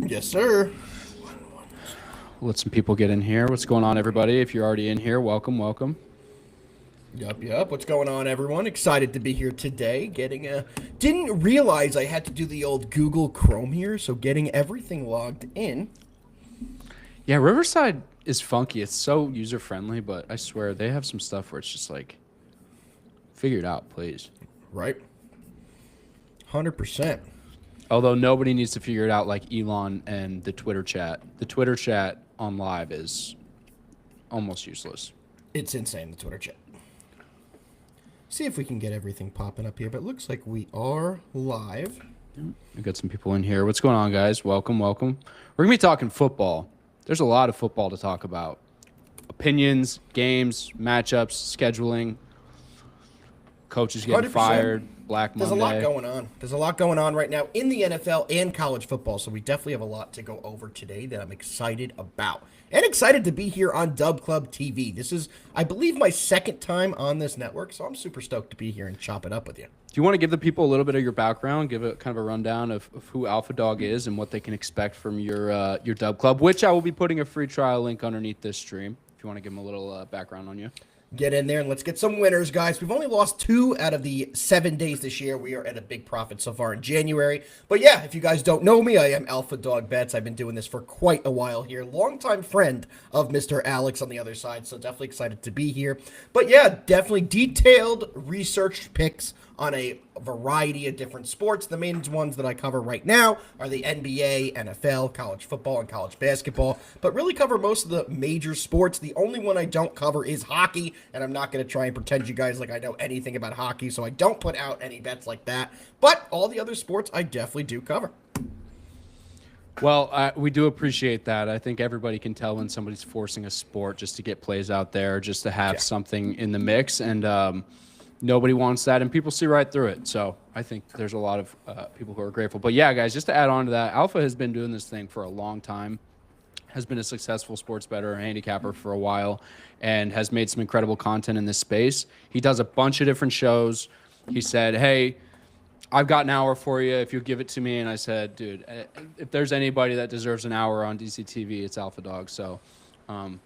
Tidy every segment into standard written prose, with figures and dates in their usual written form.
Yes, sir. Let some people get in here. What's going on, everybody? If you're already in here, welcome, welcome. Yup. What's going on, everyone? Excited to be here today. Didn't realize I had to do the old Google Chrome here, so getting everything logged in. Yeah, Riverside is funky. It's so user friendly, but I swear they have some stuff where it's just like, figure it out, please. Right. 100%. Although nobody needs to figure it out like Elon and the Twitter chat. The Twitter chat on live is almost useless. It's insane, the Twitter chat. See if we can get everything popping up here, but it looks like we are live. We got some people in here. What's going on, guys? Welcome, welcome. We're going to be talking football. There's a lot of football to talk about. Opinions, games, matchups, scheduling, coaches getting 100%. fired, Black Monday. There's a lot going on. There's a lot going on right now in the NFL and college football, so we definitely have a lot to go over today that I'm excited about. And excited to be here on DubClub TV. This is, I believe, my second time on this network, so I'm super stoked to be here and chop it up with you. Do you want to give the people a little bit of your background, give a kind of a rundown of who Alpha Dog is and what they can expect from your DubClub, which I will be putting a free trial link underneath this stream if you want to give them a little background on you. Get in there and let's get some winners, guys. We've only lost 2 out of the 7 days this year. We are at a big profit so far in January. But yeah, if you guys don't know me, I am Alpha Dog Bets. I've been doing this for quite a while here. Longtime friend of Mr. Alex on the other side, so definitely excited to be here. But yeah, definitely detailed researched picks on a variety of different sports. The main ones that I cover right now are the NBA, NFL, college football, and college basketball, but really cover most of the major sports. The only one I don't cover is hockey, and I'm not going to try and pretend you guys like I know anything about hockey, so I don't put out any bets like that. But all the other sports I definitely do cover. Well, we do appreciate that. I think everybody can tell when somebody's forcing a sport just to get plays out there, just to have something in the mix, and nobody wants that, and people see right through it. So I think there's a lot of people who are grateful. But yeah, guys, just to add on to that, Alpha has been doing this thing for a long time, has been a successful sports bettor and handicapper for a while, and has made some incredible content in this space. He does a bunch of different shows. He said, hey, I've got an hour for you if you give it to me. And I said, dude, if there's anybody that deserves an hour on DCTV, it's Alpha Dog. So,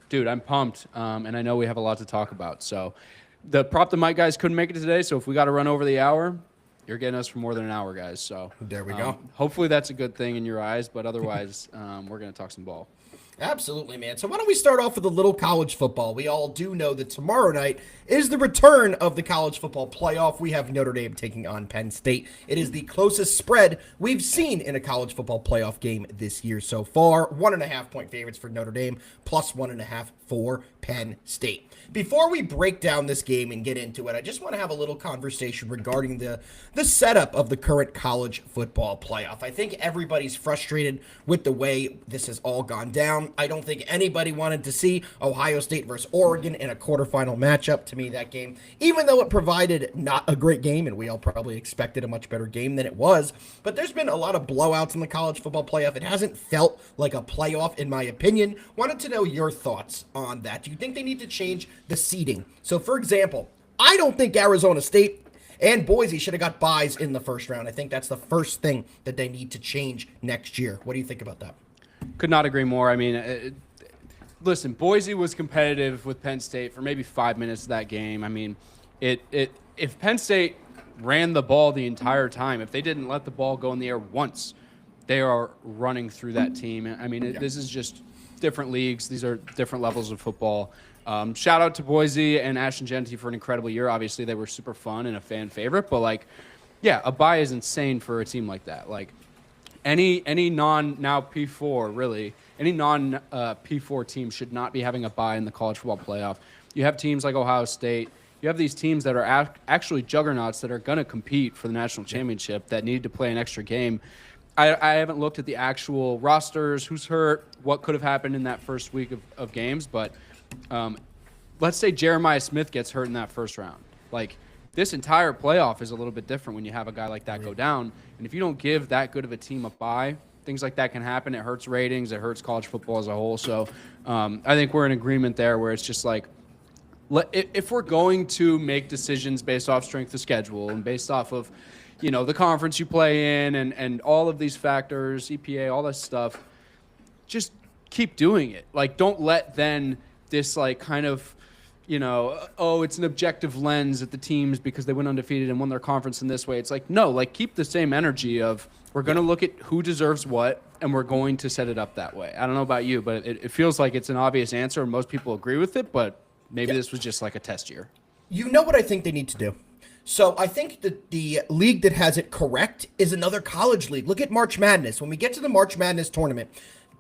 dude, I'm pumped, and I know we have a lot to talk about. So the Prop the Mic guys couldn't make it today, so if we got to run over the hour, you're getting us for more than an hour, guys. So there we go. Hopefully that's a good thing in your eyes, but otherwise, we're going to talk some ball. Absolutely, man. So why don't we start off with a little college football? We all do know that tomorrow night is the return of the college football playoff. We have Notre Dame taking on Penn State. It is the closest spread we've seen in a college football playoff game this year so far. 1.5 point favorites for Notre Dame, plus 1.5 for Penn State. Before we break down this game and get into it, I just want to have a little conversation regarding the setup of the current college football playoff. I think everybody's frustrated with the way this has all gone down. I don't think anybody wanted to see Ohio State versus Oregon in a quarterfinal matchup. To me, that game, even though it provided not a great game, and we all probably expected a much better game than it was, but there's been a lot of blowouts in the college football playoff. It hasn't felt like a playoff, in my opinion. Wanted to know your thoughts on that. Do you think they need to change the seeding? So, for example, I don't think Arizona State and Boise should have got byes in the first round. I think that's the first thing that they need to change next year. What do you think about that? Could not agree more. I mean, listen, Boise was competitive with Penn State for maybe 5 minutes of that game. I mean, if Penn State ran the ball the entire time, if they didn't let the ball go in the air once, they are running through that team. I mean, this is just different leagues. These are different levels of football. Shout out to Boise and Ashton Genty for an incredible year. Obviously, they were super fun and a fan favorite. But, like, yeah, a bye is insane for a team like that. Like, any non-now P4, really, any non-P4 team should not be having a bye in the college football playoff. You have teams like Ohio State. You have these teams that are actually juggernauts that are going to compete for the national championship that need to play an extra game. I haven't looked at the actual rosters, who's hurt, what could have happened in that first week of games, but let's say Jeremiah Smith gets hurt in that first round. Like, this entire playoff is a little bit different when you have a guy like that go down. And if you don't give that good of a team a bye, things like that can happen. It hurts ratings. It hurts college football as a whole. So I think we're in agreement there where it's just like, if we're going to make decisions based off strength of schedule and based off of, the conference you play in and all of these factors, EPA, all this stuff. Just keep doing it. Like, don't let then this like kind of, it's an objective lens at the teams because they went undefeated and won their conference in this way. It's like, no, like keep the same energy of we're going to look at who deserves what and we're going to set it up that way. I don't know about you, but it feels like it's an obvious answer and most people agree with it, but maybe this was just like a test year. You know what I think they need to do? So I think that the league that has it correct is another college league. Look at March Madness. When we get to the March Madness tournament,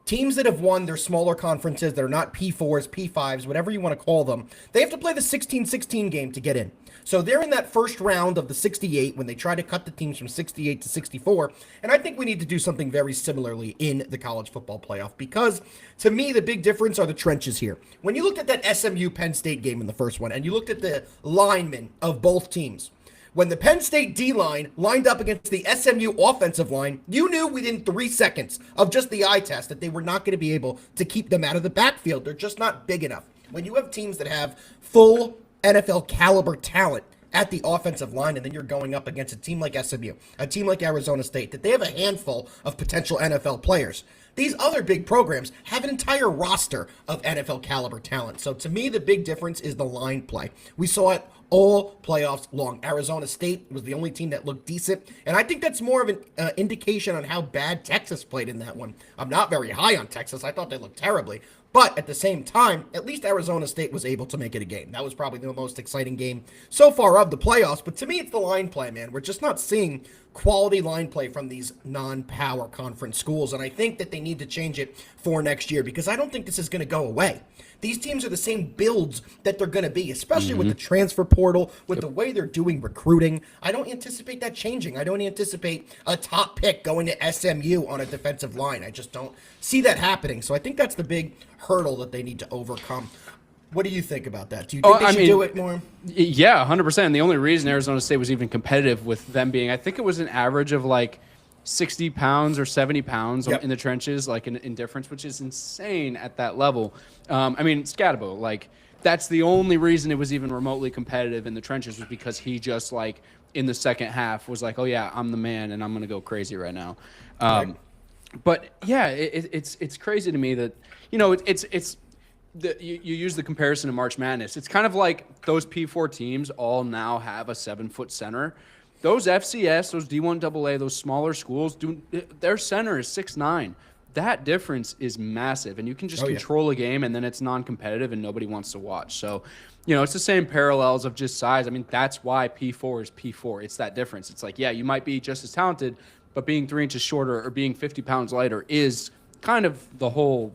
teams that have won their smaller conferences that are not P4s, P5s, whatever you want to call them, they have to play the 16-16 game to get in. So they're in that first round of the 68 when they try to cut the teams from 68 to 64. And I think we need to do something very similarly in the college football playoff because, to me, the big difference are the trenches here. When you looked at that SMU-Penn State game in the first one and you looked at the linemen of both teams, when the Penn State D-line lined up against the SMU offensive line, you knew within 3 seconds of just the eye test that they were not going to be able to keep them out of the backfield. They're just not big enough. When you have teams that have full NFL caliber talent at the offensive line, and then you're going up against a team like SMU, a team like Arizona State, that they have a handful of potential NFL players. These other big programs have an entire roster of NFL caliber talent. So to me, the big difference is the line play. We saw it all playoffs long. Arizona State was the only team that looked decent, and I think that's more of an indication on how bad Texas played in that one. I'm not very high on Texas. I thought they looked terribly. But at the same time, at least Arizona State was able to make it a game. That was probably the most exciting game so far of the playoffs. But to me, it's the line play, man. We're just not seeing quality line play from these non-power conference schools. And I think that they need to change it for next year because I don't think this is going to go away. These teams are the same builds that they're going to be, especially with the transfer portal, with the way they're doing recruiting. I don't anticipate that changing. I don't anticipate a top pick going to SMU on a defensive line. I just don't see that happening. So I think that's the big hurdle that they need to overcome. What do you think about that? Do you think they should do it more? Yeah, 100%. And the only reason Arizona State was even competitive with them being, I think it was an average of like 60 pounds or 70 pounds in the trenches, like in difference, which is insane at that level. Scatabo, like that's the only reason it was even remotely competitive in the trenches was because he just like in the second half was like, oh yeah, I'm the man and I'm going to go crazy right now. But yeah, it's crazy to me that, you use the comparison to March Madness. It's kind of like those P4 teams all now have a 7-foot center. Those FCS, those D1 AA, those smaller schools, their center is 6'9". That difference is massive, and you can just control a game, and then it's non-competitive, and nobody wants to watch. So, it's the same parallels of just size. I mean, that's why P4 is P4. It's that difference. It's like, yeah, you might be just as talented, but being 3 inches shorter or being 50 pounds lighter is kind of the whole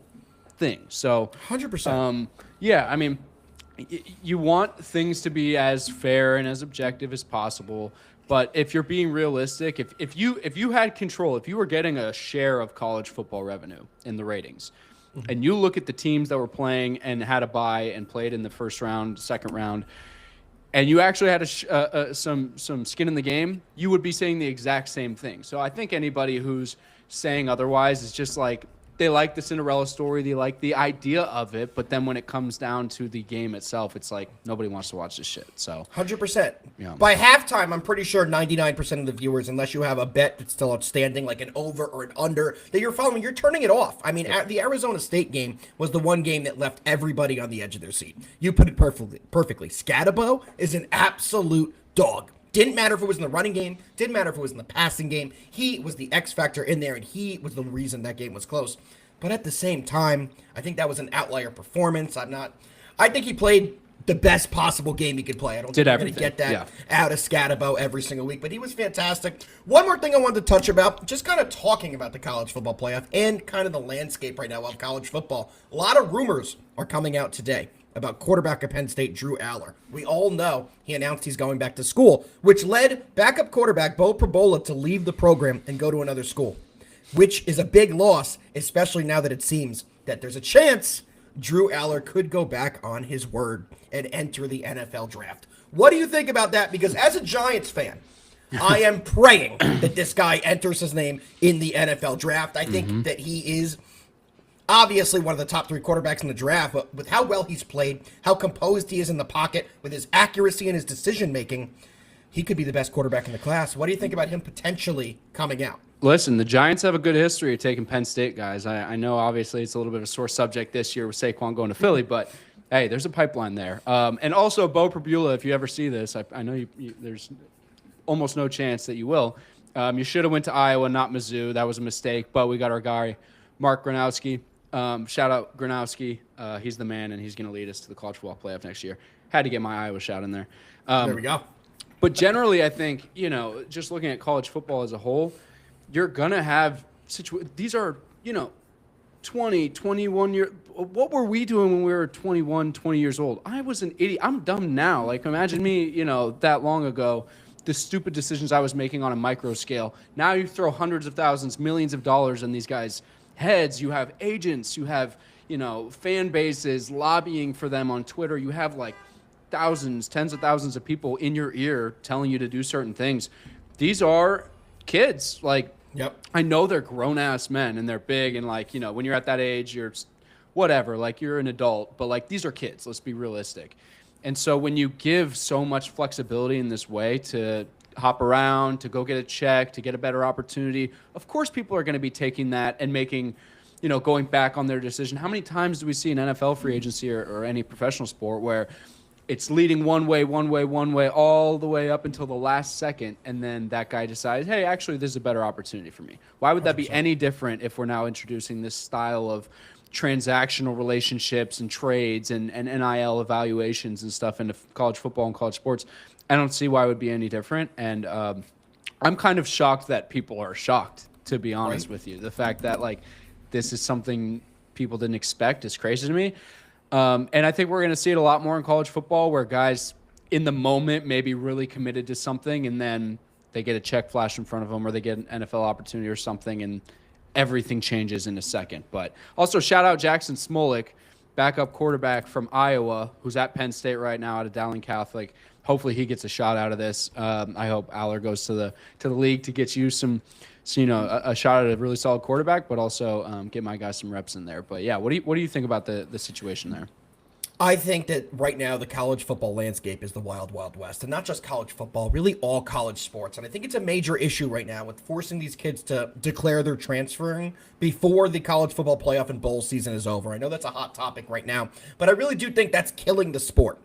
thing. So 100%. You want things to be as fair and as objective as possible. But if you're being realistic, if you had control, if you were getting a share of college football revenue in the ratings, and you look at the teams that were playing and had a bye and played in the first round, second round, and you actually had some skin in the game, you would be saying the exact same thing. So I think anybody who's saying otherwise is just like, they like the Cinderella story, they like the idea of it, but then when it comes down to the game itself, it's like nobody wants to watch this shit. So 100%. By halftime, I'm pretty sure 99% of the viewers, unless you have a bet that's still outstanding, like an over or an under that you're following, you're turning it off. I mean, the Arizona State game was the one game that left everybody on the edge of their seat. You put it perfectly. Scatabo is an absolute dog. Didn't matter if it was in the running game. Didn't matter if it was in the passing game. He was the X factor in there, and he was the reason that game was close. But at the same time, I think that was an outlier performance. I think he played the best possible game he could play. I don't think you're going to get that out of Scatabo every single week, but he was fantastic. One more thing I wanted to touch about, just kind of talking about the college football playoff and kind of the landscape right now of college football. A lot of rumors are coming out today about quarterback of Penn State, Drew Aller. We all know he announced he's going back to school, which led backup quarterback Bo Perbola to leave the program and go to another school, which is a big loss, especially now that it seems that there's a chance Drew Aller could go back on his word and enter the NFL draft. What do you think about that? Because as a Giants fan, I am praying that this guy enters his name in the NFL draft. I think that he is obviously one of the top 3 quarterbacks in the draft, but with how well he's played, how composed he is in the pocket, with his accuracy and his decision-making, he could be the best quarterback in the class. What do you think about him potentially coming out? Listen, the Giants have a good history of taking Penn State guys. I know obviously it's a little bit of a sore subject this year with Saquon going to Philly, but hey, there's a pipeline there. And also, Bo Prabula, if you ever see this, I know there's almost no chance that you will. You should have went to Iowa, not Mizzou. That was a mistake, but we got our guy, Mark Gronowski. Shout out Gronowski. He's the man, and he's going to lead us to the college football playoff next year. Had to get my Iowa shout in there. There we go. But generally, I think, just looking at college football as a whole, you're going to have these are, 20, 21 year. What were we doing when we were 21, 20 years old? I was an idiot. I'm dumb now. Like, imagine me, that long ago, the stupid decisions I was making on a micro scale. Now you throw hundreds of thousands, millions of dollars in these guys' heads. You have agents. You have, fan bases lobbying for them on Twitter. You have like thousands, tens of thousands of people in your ear telling you to do certain things. These are kids. Like, yep. I know they're grown-ass men and they're big and like, when you're at that age, you're whatever, like you're an adult, but like these are kids. Let's be realistic. And so when you give so much flexibility in this way to hop around, to go get a check, to get a better opportunity, of course people are going to be taking that and making, going back on their decision. How many times do we see in NFL free agency or any professional sport where it's leading one way, all the way up until the last second, and then that guy decides, hey, actually, this is a better opportunity for me. Why would that be any different if we're now introducing this style of transactional relationships and trades and NIL evaluations and stuff into college football and college sports? I don't see why it would be any different, and I'm kind of shocked that people are shocked, to be honest with you. The fact that, like, this is something people didn't expect is crazy to me. And I think we're going to see it a lot more in college football where guys in the moment may be really committed to something and then they get a check flash in front of them or they get an NFL opportunity or something and everything changes in a second. But also shout out Jackson Smolik, backup quarterback from Iowa, who's at Penn State right now out of Dowling Catholic. Hopefully he gets a shot out of this. I hope Aller goes to the league to get you a shot at a really solid quarterback, but also get my guys some reps in there. But yeah, what do you think about the situation there? I think that right now the college football landscape is the wild, wild west, and not just college football, really all college sports. And I think it's a major issue right now with forcing these kids to declare they're transferring before the college football playoff and bowl season is over. I know that's a hot topic right now, but I really do think that's killing the sport.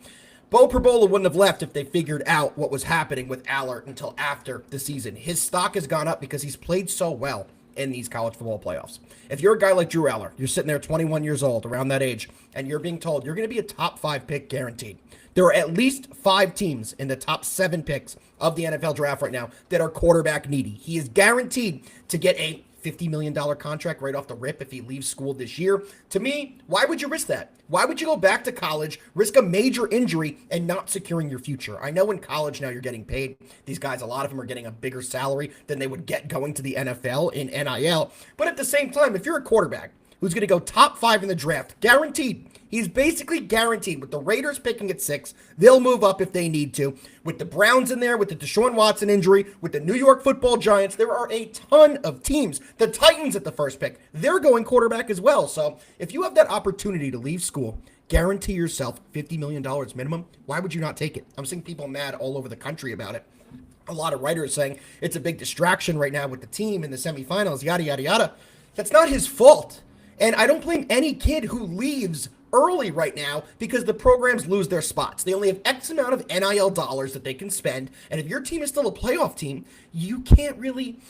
Bo Prabula wouldn't have left if they figured out what was happening with Allert until after the season. His stock has gone up because he's played so well in these college football playoffs. If you're a guy like Drew Aller, you're sitting there 21 years old, around that age, and you're being told you're going to be a top 5 pick guaranteed. There are at least 5 teams in the top 7 picks of the NFL draft right now that are quarterback needy. He is guaranteed to get a $50 million contract right off the rip if he leaves school this year. To me, why would you risk that? Why would you go back to college, risk a major injury, and not securing your future? I know in college now you're getting paid. These guys, a lot of them are getting a bigger salary than they would get going to the NFL in NIL. But at the same time, if you're a quarterback who's going to go top 5 in the draft, guaranteed, he's basically guaranteed. With the Raiders picking at 6, they'll move up if they need to. With the Browns in there, with the Deshaun Watson injury, with the New York Football Giants, there are a ton of teams. The Titans at the first pick, they're going quarterback as well. So if you have that opportunity to leave school, guarantee yourself $50 million minimum, why would you not take it? I'm seeing people mad all over the country about it. A lot of writers saying it's a big distraction right now with the team in the semifinals, yada, yada, yada. That's not his fault. And I don't blame any kid who leaves early right now because the programs lose their spots. They only have X amount of NIL dollars that they can spend. And if your team is still a playoff team, you can't really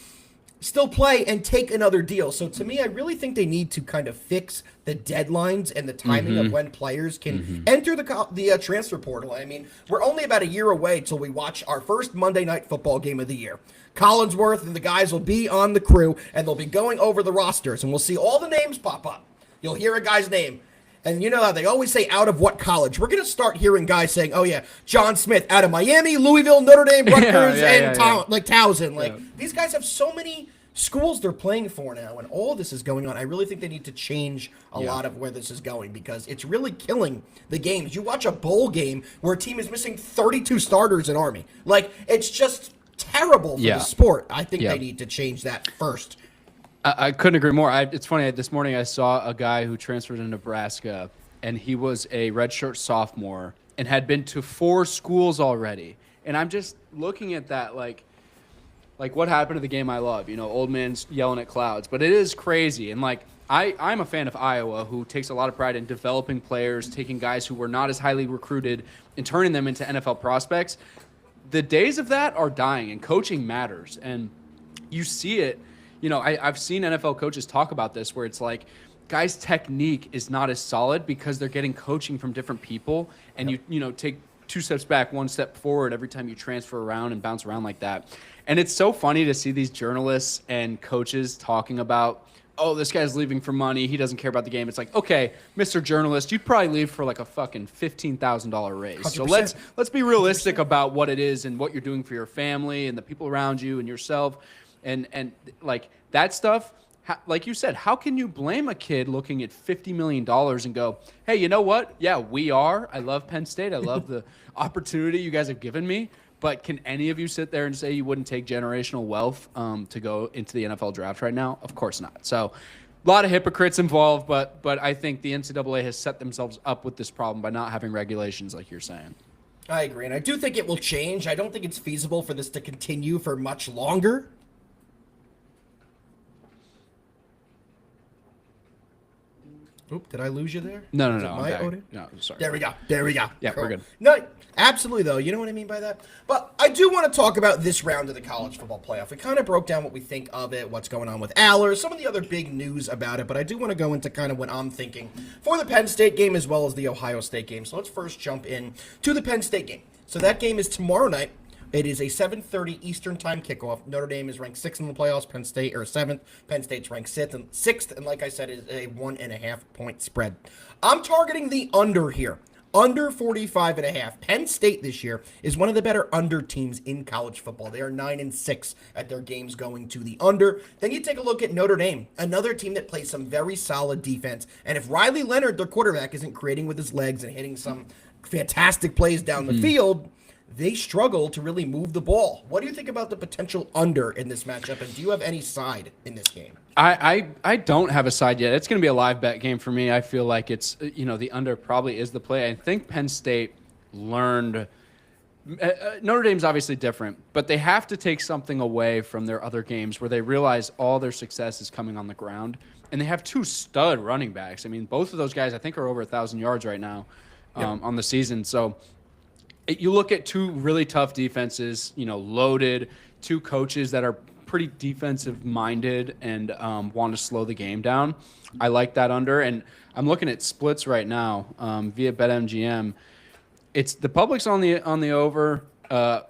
still play and take another deal. So to me, I really think they need to kind of fix the deadlines and the timing of when players can enter the transfer portal. I mean, we're only about a year away till we watch our first Monday Night Football game of the year. Collinsworth and the guys will be on the crew, and they'll be going over the rosters, and we'll see all the names pop up. You'll hear a guy's name. And you know how they always say out of what college? We're going to start hearing guys saying, oh, yeah, John Smith out of Miami, Louisville, Notre Dame, Rutgers, Towson. These guys have so many schools they're playing for now, and all this is going on. I really think they need to change a lot of where this is going because it's really killing the games. You watch a bowl game where a team is missing 32 starters in Army. Like, it's just terrible for the sport. I think they need to change that first. I couldn't agree more. It's funny. This morning I saw a guy who transferred to Nebraska, and he was a redshirt sophomore and had been to 4 schools already. And I'm just looking at that like what happened to the game I love? Old man's yelling at clouds. But it is crazy. And like I'm a fan of Iowa, who takes a lot of pride in developing players, taking guys who were not as highly recruited and turning them into NFL prospects. The days of that are dying, and coaching matters. And you see it. I've seen NFL coaches talk about this, where it's like guys' technique is not as solid because they're getting coaching from different people, and you take 2 steps back, 1 step forward every time you transfer around and bounce around like that. And it's so funny to see these journalists and coaches talking about, oh, this guy's leaving for money, he doesn't care about the game. It's like, okay, Mr. Journalist, you'd probably leave for like a fucking $15,000 raise. 100%. So let's be realistic 100%. About what it is and what you're doing for your family and the people around you and yourself. And like that stuff, like you said, how can you blame a kid looking at $50 million and go, hey, you know what? Yeah, I love Penn State. I love the opportunity you guys have given me. But can any of you sit there and say you wouldn't take generational wealth to go into the NFL draft right now? Of course not. So a lot of hypocrites involved, but I think the NCAA has set themselves up with this problem by not having regulations like you're saying. I agree, and I do think it will change. I don't think it's feasible for this to continue for much longer. Oop, did I lose you there? No. No, sorry. There we go. Yeah, cool. We're good. No, absolutely, though. You know what I mean by that? But I do want to talk about this round of the college football playoff. We kind of broke down what we think of it, what's going on with Aller, some of the other big news about it, but I do want to go into kind of what I'm thinking for the Penn State game as well as the Ohio State game. So let's first jump in to the Penn State game. So that game is tomorrow night. It is a 7:30 Eastern time kickoff. Notre Dame is ranked 6th in the playoffs. Penn State, or 7th. Penn State's ranked 6th, and like I said, it's a 1.5 point spread. I'm targeting the under here. Under 45.5. Penn State this year is one of the better under teams in college football. They are 9-6 at their games going to the under. Then you take a look at Notre Dame, another team that plays some very solid defense. And if Riley Leonard, their quarterback, isn't creating with his legs and hitting some fantastic plays down the field, they struggle to really move the ball. What do you think about the potential under in this matchup, and do you have any side in this game? I don't have a side yet. It's going to be a live bet game for me. I feel like it's, the under probably is the play. I think Penn State learned Notre Dame's obviously different, but they have to take something away from their other games where they realize all their success is coming on the ground, and they have 2 stud running backs. I mean, both of those guys I think are over 1,000 yards right now on the season. So you look at 2 really tough defenses, loaded, 2 coaches that are pretty defensive minded and want to slow the game down. I like that under, and I'm looking at splits right now via BetMGM. It's the public's on the over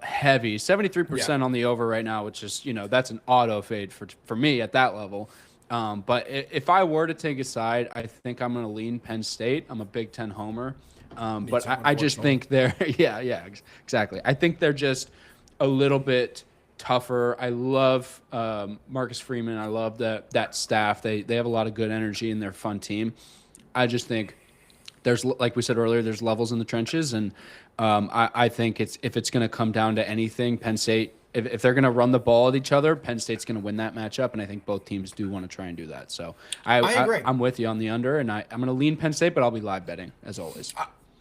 heavy, 73% on the over right now, which is that's an auto fade for me at that level. But if I were to take a side, I think I'm going to lean Penn State. I'm a Big Ten homer. But I just think they're exactly. I think they're just a little bit tougher. I love Marcus Freeman. I love that staff. They have a lot of good energy and they're a fun team. I just think there's, like we said earlier, there's levels in the trenches, and I think if it's going to come down to anything, Penn State, if they're going to run the ball at each other, Penn State's going to win that matchup, and I think both teams do want to try and do that. So I agree. I'm with you on the under, and I'm going to lean Penn State, but I'll be live betting as always.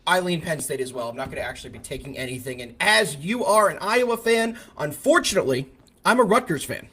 I lean Penn State as well. I'm not going to actually be taking anything. And as you are an Iowa fan, unfortunately, I'm a Rutgers fan.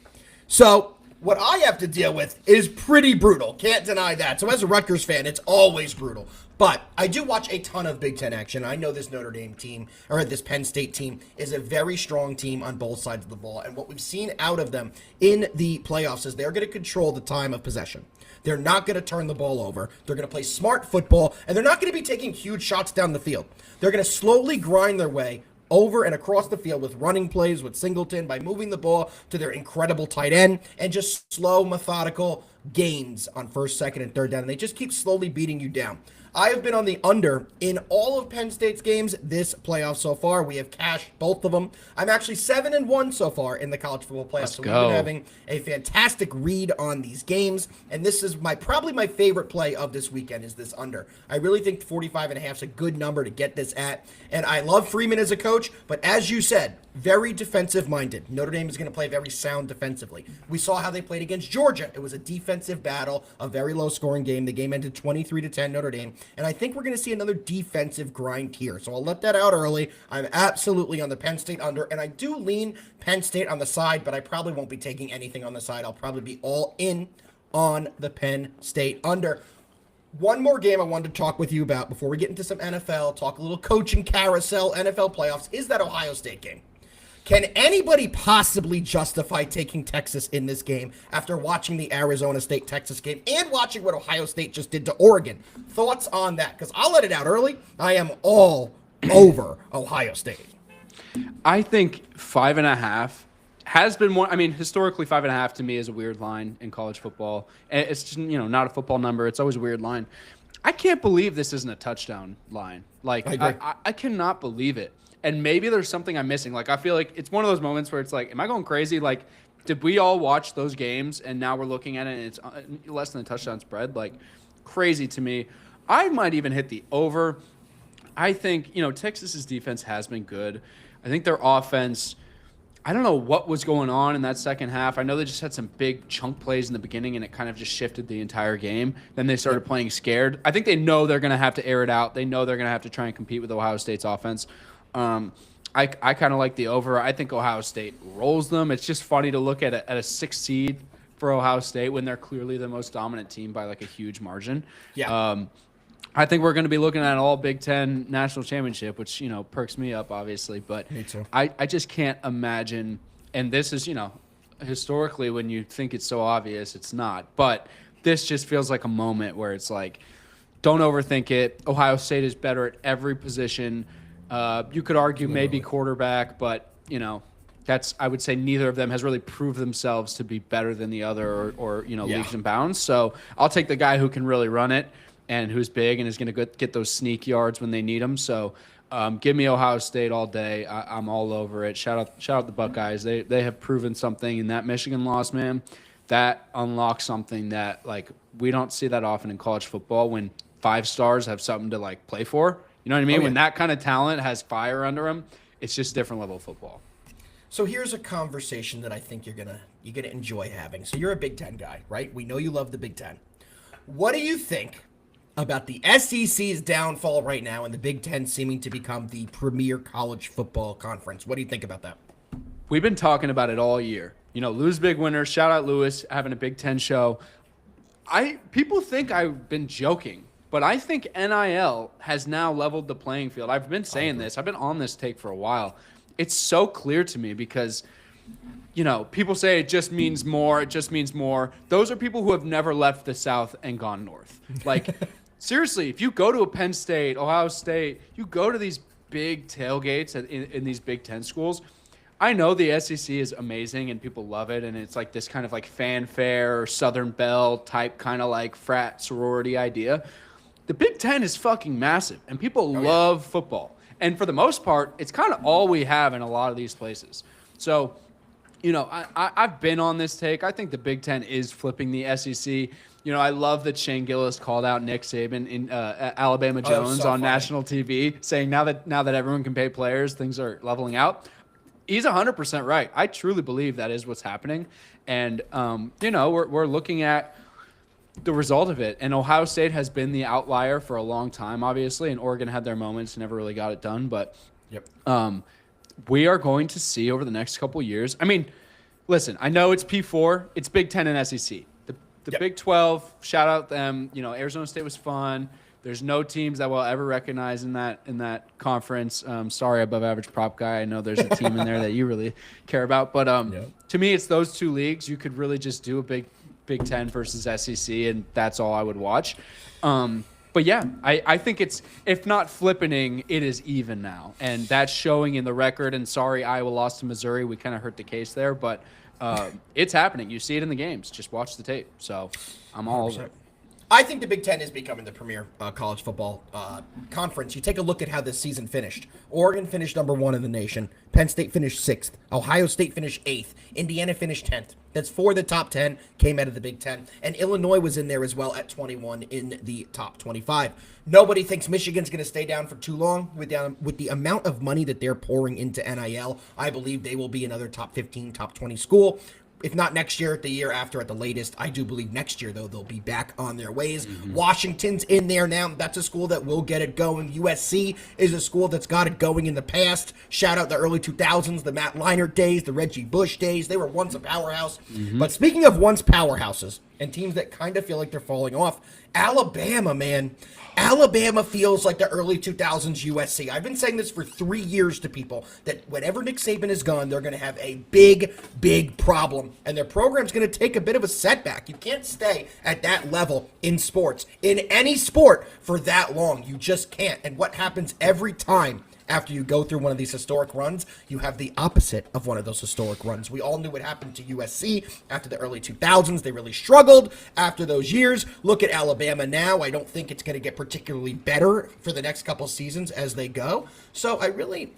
So what I have to deal with is pretty brutal. Can't deny that. So as a Rutgers fan, it's always brutal. But I do watch a ton of Big Ten action. I know this Notre Dame team, or this Penn State team, is a very strong team on both sides of the ball. And what we've seen out of them in the playoffs is they're going to control the time of possession. They're not going to turn the ball over. They're going to play smart football, and they're not going to be taking huge shots down the field. They're going to slowly grind their way over and across the field with running plays with Singleton by moving the ball to their incredible tight end and just slow, methodical gains on first, second, and third down. And they just keep slowly beating you down. I have been on the under in all of Penn State's games this playoff so far. We have cashed both of them. I'm actually 7-1 so far in the college football playoffs. So we've been having a fantastic read on these games, and this is probably my favorite play of this weekend is this under. I really think 45.5 is a good number to get this at, and I love Freeman as a coach, but as you said, very defensive-minded. Notre Dame is going to play very sound defensively. We saw how they played against Georgia. It was a defense defensive battle, a very low-scoring game. The game ended 23-10 Notre Dame, and I think we're going to see another defensive grind here. So I'll let that out early. I'm absolutely on the Penn State under, and I do lean Penn State on the side, but I probably won't be taking anything on the side. I'll probably be all in on the Penn State under. One more game I wanted to talk with you about before we get into some NFL, talk a little coaching carousel, NFL playoffs, is that Ohio State game. Can anybody possibly justify taking Texas in this game after watching the Arizona State-Texas game and watching what Ohio State just did to Oregon? Thoughts on that? Because I'll let it out early. I am all over Ohio State. I think 5.5 has been more. I mean, historically, 5.5 to me is a weird line in college football. It's just, not a football number. It's always a weird line. I can't believe this isn't a touchdown line. Like, I cannot believe it. And maybe there's something I'm missing. Like, I feel like it's one of those moments where it's like, am I going crazy? Like, did we all watch those games and now we're looking at it and it's less than a touchdown spread? Like, crazy to me. I might even hit the over. I think, Texas's defense has been good. I think their offense, I don't know what was going on in that second half. I know they just had some big chunk plays in the beginning and it kind of just shifted the entire game. Then they started playing scared. I think they know they're going to have to air it out. They know they're going to have to try and compete with Ohio State's offense. I kind of like the over. I think Ohio State rolls them. It's just funny to look at a 6 seed for Ohio State when they're clearly the most dominant team by like a huge margin. Yeah. I think we're going to be looking at an all Big Ten national championship, which, perks me up, obviously. But Me too. I just can't imagine. And this is, historically when you think it's so obvious, it's not. But this just feels like a moment where it's like, don't overthink it. Ohio State is better at every position. You could argue maybe quarterback, but, that's, I would say neither of them has really proved themselves to be better than the other or leaps and bounds. So I'll take the guy who can really run it and who's big and is going to get those sneak yards when they need them. So give me Ohio State all day. I'm all over it. Shout out the Buckeyes. They have proven something in that Michigan loss, man. That unlocks something that, like, we don't see that often in college football when 5 stars have something to, like, play for. You know what I mean? Oh, yeah. When that kind of talent has fire under them, it's just a different level of football. So here's a conversation that I think you're gonna enjoy having. So you're a Big Ten guy, right? We know you love the Big Ten. What do you think about the SEC's downfall right now and the Big Ten seeming to become the premier college football conference? What do you think about that? We've been talking about it all year. Lose big winners. Shout out Lewis having a Big Ten show. People think I've been joking. But I think NIL has now leveled the playing field. I've been saying this. I've been on this take for a while. It's so clear to me because, people say it just means more. It just means more. Those are people who have never left the South and gone north. Like, seriously, if you go to a Penn State, Ohio State, you go to these big tailgates in these Big Ten schools. I know the SEC is amazing and people love it. And it's like this kind of like fanfare, Southern Belle type kind of like frat sorority idea. The Big Ten is fucking massive, and people love football. And for the most part, it's kind of all we have in a lot of these places. So, I've been on this take. I think the Big Ten is flipping the SEC. I love that Shane Gillis called out Nick Saban in Alabama Jones on national TV, saying now that everyone can pay players, things are leveling out. He's 100% right. I truly believe that is what's happening. And, we're looking at the result of it. And Ohio State has been the outlier for a long time, obviously, and Oregon had their moments, never really got it done. But we are going to see over the next couple years. I mean, listen, I know it's P4, it's Big Ten and SEC. The Big 12, shout out them. Arizona State was fun. There's no teams that we'll ever recognize in that conference. Sorry, above average prop guy. I know there's a team in there that you really care about. But to me, it's those two leagues. You could really just do a Big Ten versus SEC, and that's all I would watch. But yeah, I think it's, if not flippening, it is even now. And that's showing in the record. And sorry, Iowa lost to Missouri. We kind of hurt the case there. But it's happening. You see it in the games. Just watch the tape. So I'm all over it. I think the Big Ten is becoming the premier college football conference. You take a look at how this season finished. Oregon finished number 1 in the nation. Penn State finished 6th. Ohio State finished 8th. Indiana finished 10th. That's 4 of the top 10 came out of the Big Ten. And Illinois was in there as well at 21 in the top 25. Nobody thinks Michigan's going to stay down for too long with the amount of money that they're pouring into NIL. I believe they will be another top 15, top 20 school. if not next year, the year after at the latest. I do believe next year, though, they'll be back on their ways. Washington's in there now. That's a school that will get it going. USC is a school that's got it going in the past. Shout out the early 2000s, the Matt Leinart days, the Reggie Bush days. They were once a powerhouse. But speaking of once powerhouses and teams that kind of feel like they're falling off, Alabama, man. Alabama feels like the early 2000s USC. I've been saying this for 3 years to people that whenever Nick Saban is gone, they're going to have a big, big problem. And their program's going to take a bit of a setback. You can't stay at that level in sports, in any sport, for that long. You just can't. And what happens every time after you go through one of these historic runs, you have the opposite of one of those historic runs. We all knew what happened to USC after the early 2000s. They really struggled after those years. Look at Alabama now. I don't think it's going to get particularly better for the next couple seasons as they go. So I really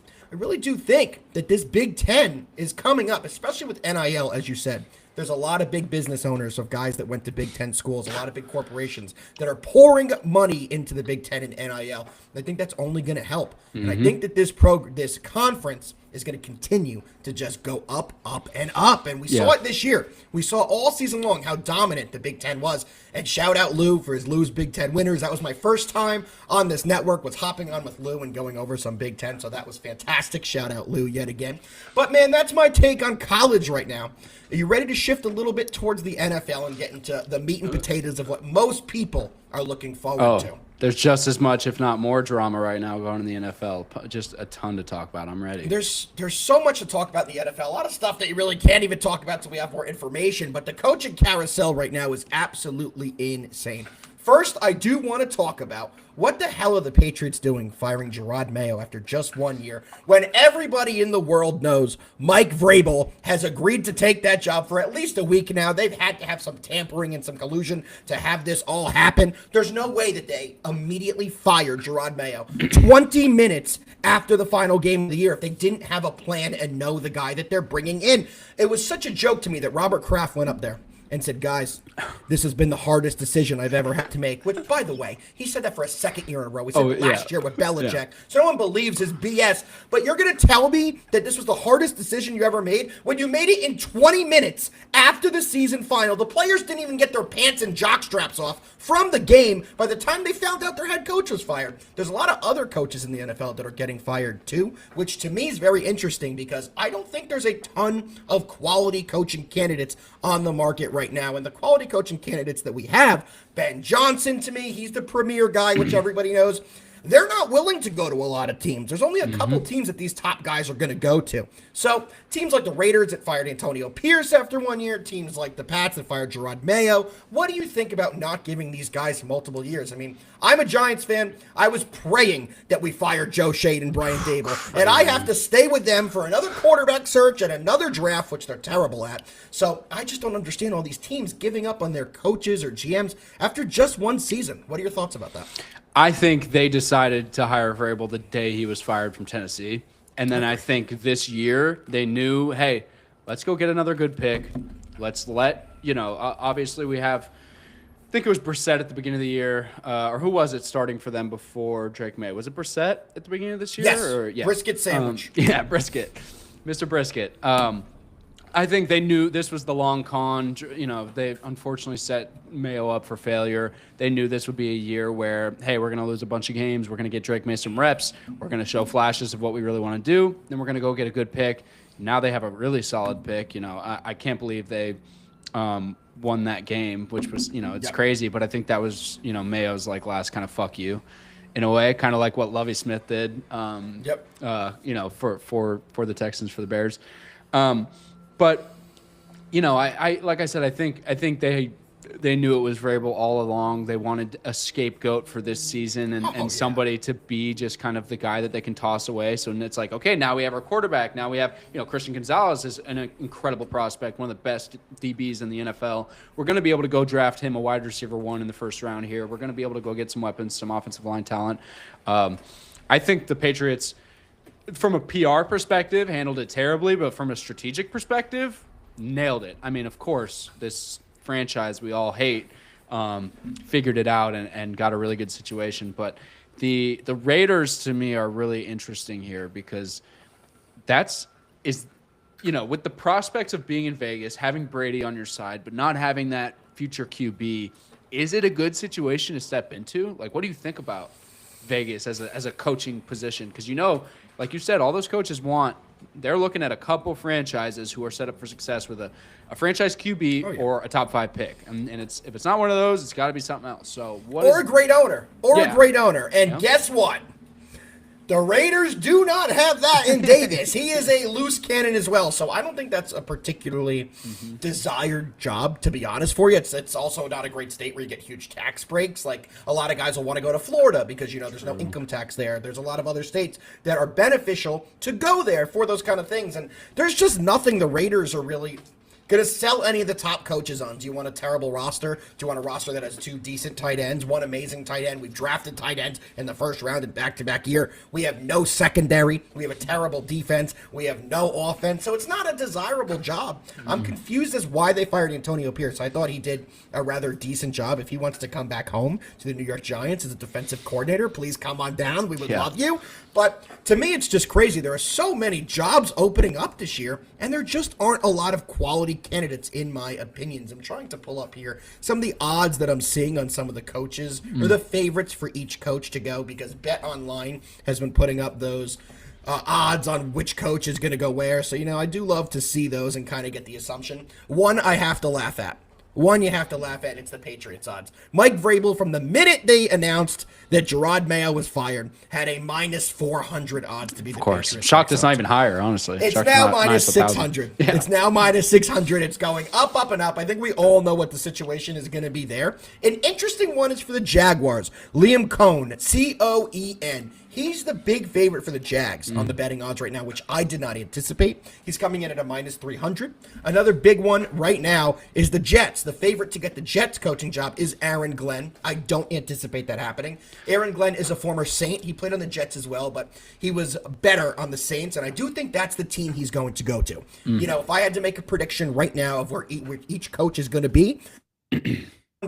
do think that this Big Ten is coming up, especially with NIL, as you said. There's a lot of big business owners of guys that went to Big Ten schools, a lot of big corporations that are pouring money into the Big Ten and NIL. And I think that's only going to help. And I think that this conference is going to continue to just go up, up, and up. And we saw it this year. We saw all season long how dominant the Big Ten was. And shout out Lou for his Lou's Big Ten winners. That was my first time on this network, was hopping on with Lou and going over some Big Ten. So that was fantastic. Shout out Lou yet again. But man, that's my take on college right now. Are you ready to shift a little bit towards the NFL and get into the meat and potatoes of what most people are looking forward to? There's just as much, if not more, drama right now going in the NFL. Just a ton to talk about. I'm ready. There's so much to talk about in the NFL. A lot of stuff that you really can't even talk about until we have more information. But the coaching carousel right now is absolutely insane. First, I do want to talk about what the hell are the Patriots doing firing Gerard Mayo after just 1 year when everybody in the world knows Mike Vrabel has agreed to take that job for at least a week now. They've had to have some tampering and some collusion to have this all happen. There's no way that they immediately fired Gerard Mayo 20 minutes after the final game of the year if they didn't have a plan and know the guy that they're bringing in. It was such a joke to me that Robert Kraft went up there and said, guys, this has been the hardest decision I've ever had to make. Which, by the way, he said that for a second year in a row. He said last year with Belichick. Yeah. So no one believes his BS. But you're going to tell me that this was the hardest decision you ever made when you made it in 20 minutes after the season final. The players didn't even get their pants and jock straps off from the game by the time they found out their head coach was fired. There's a lot of other coaches in the NFL that are getting fired too, which to me is very interesting because I don't think there's a ton of quality coaching candidates on the market right now. And the quality coaching candidates that we have, Ben Johnson, to me, he's the premier guy, which everybody knows. They're not willing to go to a lot of teams. There's only a couple teams that these top guys are going to go to. So teams like the Raiders that fired Antonio Pierce after 1 year, teams like the Pats that fired Gerard Mayo. What do you think about not giving these guys multiple years? I mean, I'm a Giants fan. I was praying that we fired Joe Shade and Brian Dable. And I have to stay with them for another quarterback search and another draft, which they're terrible at. So I just don't understand all these teams giving up on their coaches or GMs after just one season. What are your thoughts about that? I think they decided to hire Vrabel the day he was fired from Tennessee. And then I think this year they knew, hey, let's go get another good pick. Let's obviously we have, I think it was Brissett at the beginning of the year. Or who was it starting for them before Drake May? Was it Brissett at the beginning of this year? Yes, brisket sandwich. Brisket. Mr. Brisket. I think they knew this was the long con. They unfortunately set Mayo up for failure. They knew this would be a year where, hey, we're going to lose a bunch of games. We're going to get Drake May some reps. We're going to show flashes of what we really want to do. Then we're going to go get a good pick. Now they have a really solid pick. I can't believe they won that game, which was, it's crazy. But I think that was, Mayo's last kind of fuck you. In a way, kind of like what Lovie Smith did, for the Texans, for the Bears. But, I like I said, I think they knew it was Vrabel all along. They wanted a scapegoat for this season and somebody to be just kind of the guy that they can toss away. So it's like, okay, now we have our quarterback. Now we have, Christian Gonzalez is an incredible prospect, one of the best DBs in the NFL. We're going to be able to go draft him a wide receiver 1 in the first round here. We're going to be able to go get some weapons, some offensive line talent. I think the Patriots, from a PR perspective, handled it terribly, but from a strategic perspective, nailed it. I mean, of course, this franchise we all hate figured it out and got a really good situation. But the Raiders, to me, are really interesting here because with the prospects of being in Vegas, having Brady on your side, but not having that future QB, is it a good situation to step into? Like, what do you think about Vegas as a coaching position? Because, like you said, all those coaches they're looking at a couple franchises who are set up for success with a franchise QB or a top 5 pick. And if it's not one of those, it's got to be something else. So a great owner. A great owner. And guess what? The Raiders do not have that in Davis. He is a loose cannon as well. So I don't think that's a particularly desired job, to be honest for you. It's also not a great state where you get huge tax breaks. Like, a lot of guys will want to go to Florida because, there's no income tax there. There's a lot of other states that are beneficial to go there for those kind of things. And there's just nothing the Raiders are really going to sell any of the top coaches on. Do you want a terrible roster? Do you want a roster that has 2 decent tight ends, 1 amazing tight end? We've drafted tight ends in the first round in back-to-back year. We have no secondary. We have a terrible defense. We have no offense. So it's not a desirable job. I'm confused as why they fired Antonio Pierce. I thought he did a rather decent job. If he wants to come back home to the New York Giants as a defensive coordinator, please come on down. We would love you. But to me, it's just crazy. There are so many jobs opening up this year, and there just aren't a lot of quality candidates, in my opinions. I'm trying to pull up here some of the odds that I'm seeing on some of the coaches, or the favorites for each coach to go, because Bet Online has been putting up those odds on which coach is going to go where. So, I do love to see those and kind of get the assumption. One I have to laugh at. One you have to laugh at, it's the Patriots odds. Mike Vrabel, from the minute they announced that Gerard Mayo was fired, had a minus 400 odds to be the Patriots. Of course. Shocked it's not even higher, honestly. It's now minus 600. Yeah. It's now minus 600. It's going up, up, and up. I think we all know what the situation is going to be there. An interesting one is for the Jaguars. Liam Cohen, Coen. He's the big favorite for the Jags on the betting odds right now, which I did not anticipate. He's coming in at a minus 300. Another big one right now is the Jets. The favorite to get the Jets coaching job is Aaron Glenn. I don't anticipate that happening. Aaron Glenn is a former Saint. He played on the Jets as well, but he was better on the Saints, and I do think that's the team he's going to go to. If I had to make a prediction right now of where each coach is going to be,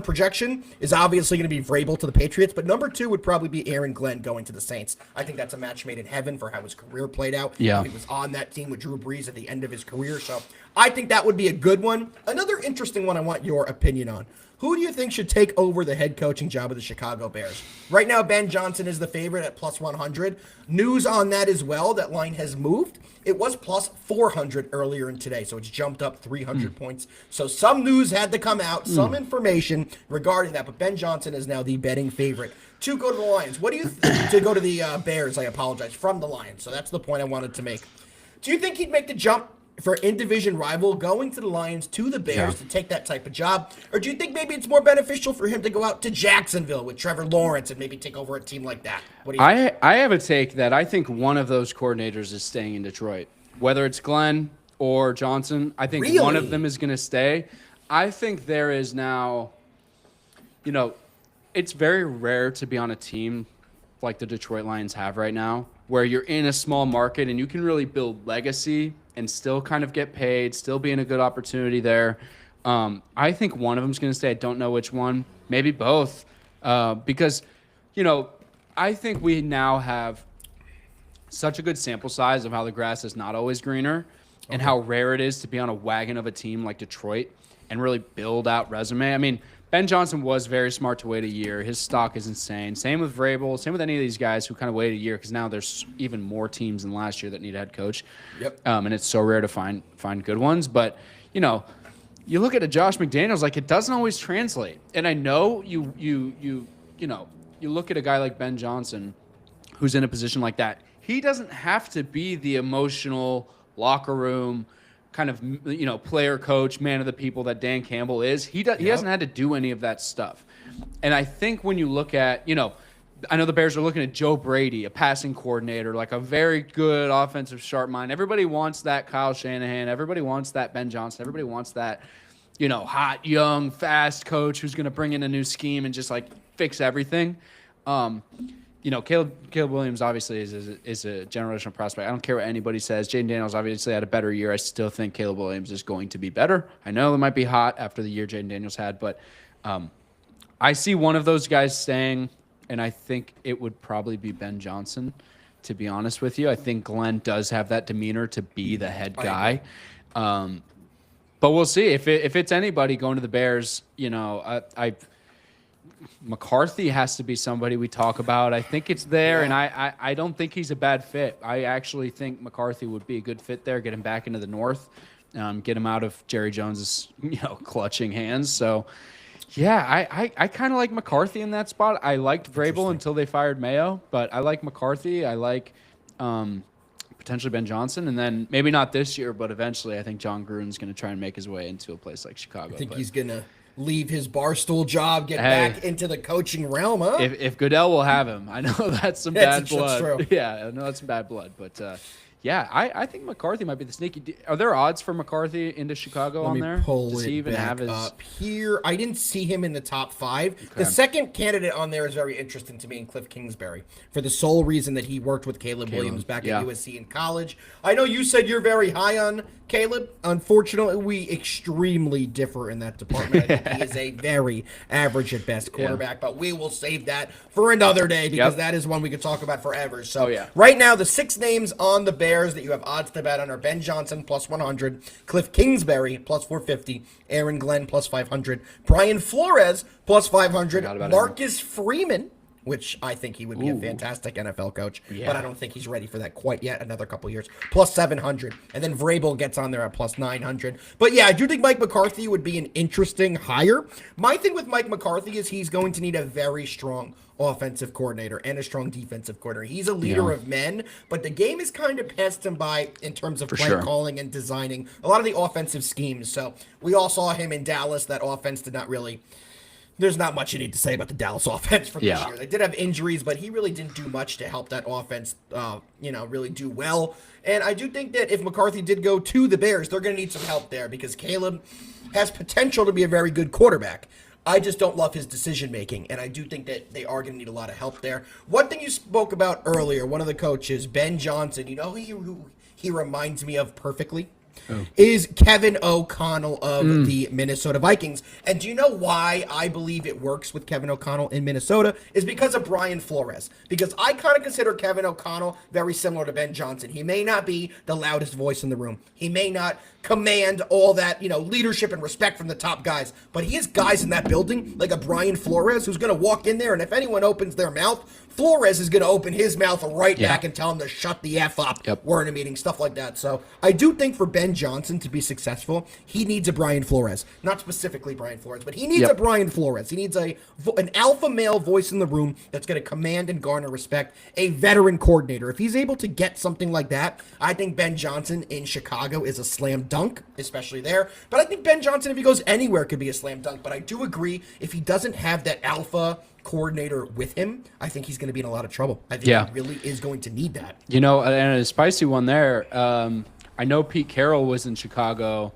projection is obviously going to be Vrabel to the Patriots, but number 2 would probably be Aaron Glenn going to the Saints. I think that's a match made in heaven for how his career played out. Yeah. He was on that team with Drew Brees at the end of his career, so I think that would be a good one. Another interesting one I want your opinion on. Who do you think should take over the head coaching job of the Chicago Bears? Right now, Ben Johnson is the favorite at plus 100. News on that as well. That line has moved. It was plus 400 earlier in today, so it's jumped up 300 points. So some news had to come out, some information regarding that, but Ben Johnson is now the betting favorite to go to the Lions. What do you think? To go to the Bears, I apologize, from the Lions. So that's the point I wanted to make. Do you think he'd make the jump for in-division rival going to the Lions to the Bears to take that type of job? Or do you think maybe it's more beneficial for him to go out to Jacksonville with Trevor Lawrence and maybe take over a team like that? What do you think? I have a take that I think one of those coordinators is staying in Detroit. Whether it's Glenn or Johnson, I think one of them is going to stay. I think there is now, it's very rare to be on a team like the Detroit Lions have right now, where you're in a small market and you can really build legacy and still kind of get paid, still be in a good opportunity there. I think one of them is going to stay. I don't know which one. Maybe both. Because, I think we now have such a good sample size of how the grass is not always greener and how rare it is to be on a wagon of a team like Detroit and really build out resume. I mean, Ben Johnson was very smart to wait a year. His stock is insane. Same with Vrabel. Same with any of these guys who kind of wait a year, because now there's even more teams than last year that need a head coach. Yep. And it's so rare to find good ones. But, you look at a Josh McDaniels, like, it doesn't always translate. And I know you look at a guy like Ben Johnson who's in a position like that. He doesn't have to be the emotional locker room kind of, player coach, man of the people that Dan Campbell is. He hasn't had to do any of that stuff. And I think when you look at, I know the Bears are looking at Joe Brady, a passing coordinator, like a very good offensive sharp mind. Everybody wants that Kyle Shanahan. Everybody wants that Ben Johnson. Everybody wants that, hot, young, fast coach who's going to bring in a new scheme and just like fix everything. Caleb Williams obviously is a generational prospect. I don't care what anybody says. Jaden Daniels obviously had a better year. I still think Caleb Williams is going to be better. I know it might be hot after the year Jaden Daniels had, but I see one of those guys staying, and I think it would probably be Ben Johnson to be honest with you. I think Glenn does have that demeanor to be the head guy. But we'll see if it's anybody going to the Bears. McCarthy has to be somebody we talk about. I think it's there, and I don't think he's a bad fit. I actually think McCarthy would be a good fit there. Get him back into the North, get him out of Jerry Jones's clutching hands. So, yeah, I kind of like McCarthy in that spot. I liked Vrabel until they fired Mayo, but I like McCarthy. I like potentially Ben Johnson, and then maybe not this year, but eventually I think John Gruden's going to try and make his way into a place like Chicago. I think he's going to leave his Barstool job, get back into the coaching realm, huh? If Goodell will have him, I know that's some bad blood. That's true. Yeah, I know that's some bad blood, but yeah, I think McCarthy might be the sneaky. Are there odds for McCarthy into Chicago on there? Does he even have his up here? I didn't see him in the top 5. Okay. The second candidate on there is very interesting to me, in Cliff Kingsbury, for the sole reason that he worked with Caleb Williams back at USC in college. I know you said you're very high on Caleb. Unfortunately, we extremely differ in that department. I think he is a very average at best quarterback, but we will save that for another day because that is one we could talk about forever. So right now, the 6 names on the Bears that you have odds to bet on are Ben Johnson plus 100, Cliff Kingsbury plus 450, Aaron Glenn plus 500, Brian Flores plus 500, Marcus Freeman, which I think he would be a fantastic NFL coach, but I don't think he's ready for that quite yet. Another couple years, plus 700, and then Vrabel gets on there at plus 900. But yeah, I do think Mike McCarthy would be an interesting hire. My thing with Mike McCarthy is he's going to need a very strong offensive coordinator and a strong defensive coordinator. He's a leader of men, but the game is kind of passed him by in terms of play calling and designing a lot of the offensive schemes. So we all saw him in Dallas. That offense did not really... There's not much you need to say about the Dallas offense from this year. They did have injuries, but he really didn't do much to help that offense, really do well. And I do think that if McCarthy did go to the Bears, they're going to need some help there because Caleb has potential to be a very good quarterback. I just don't love his decision-making, and I do think that they are going to need a lot of help there. One thing you spoke about earlier, one of the coaches, Ben Johnson, who he reminds me of perfectly? Is Kevin O'Connell of the Minnesota Vikings. And do you know why I believe it works with Kevin O'Connell in Minnesota? Is because of Brian Flores. Because I kind of consider Kevin O'Connell very similar to Ben Johnson. He may not be the loudest voice in the room. He may not command all that, leadership and respect from the top guys. But he has guys in that building, like a Brian Flores, who's going to walk in there, and if anyone opens their mouth, Flores is going to open his mouth right back and tell him to shut the F up. We're in a meeting, stuff like that. So I do think for Ben Johnson to be successful, he needs a Brian Flores. Not specifically Brian Flores, but he needs a Brian Flores. He needs an alpha male voice in the room that's going to command and garner respect, a veteran coordinator. If he's able to get something like that, I think Ben Johnson in Chicago is a slam dunk, especially there. But I think Ben Johnson, if he goes anywhere, could be a slam dunk. But I do agree, if he doesn't have that alpha coordinator with him, I think he's going to be in a lot of trouble. I think he really is going to need that. And a spicy one there. I know Pete Carroll was in Chicago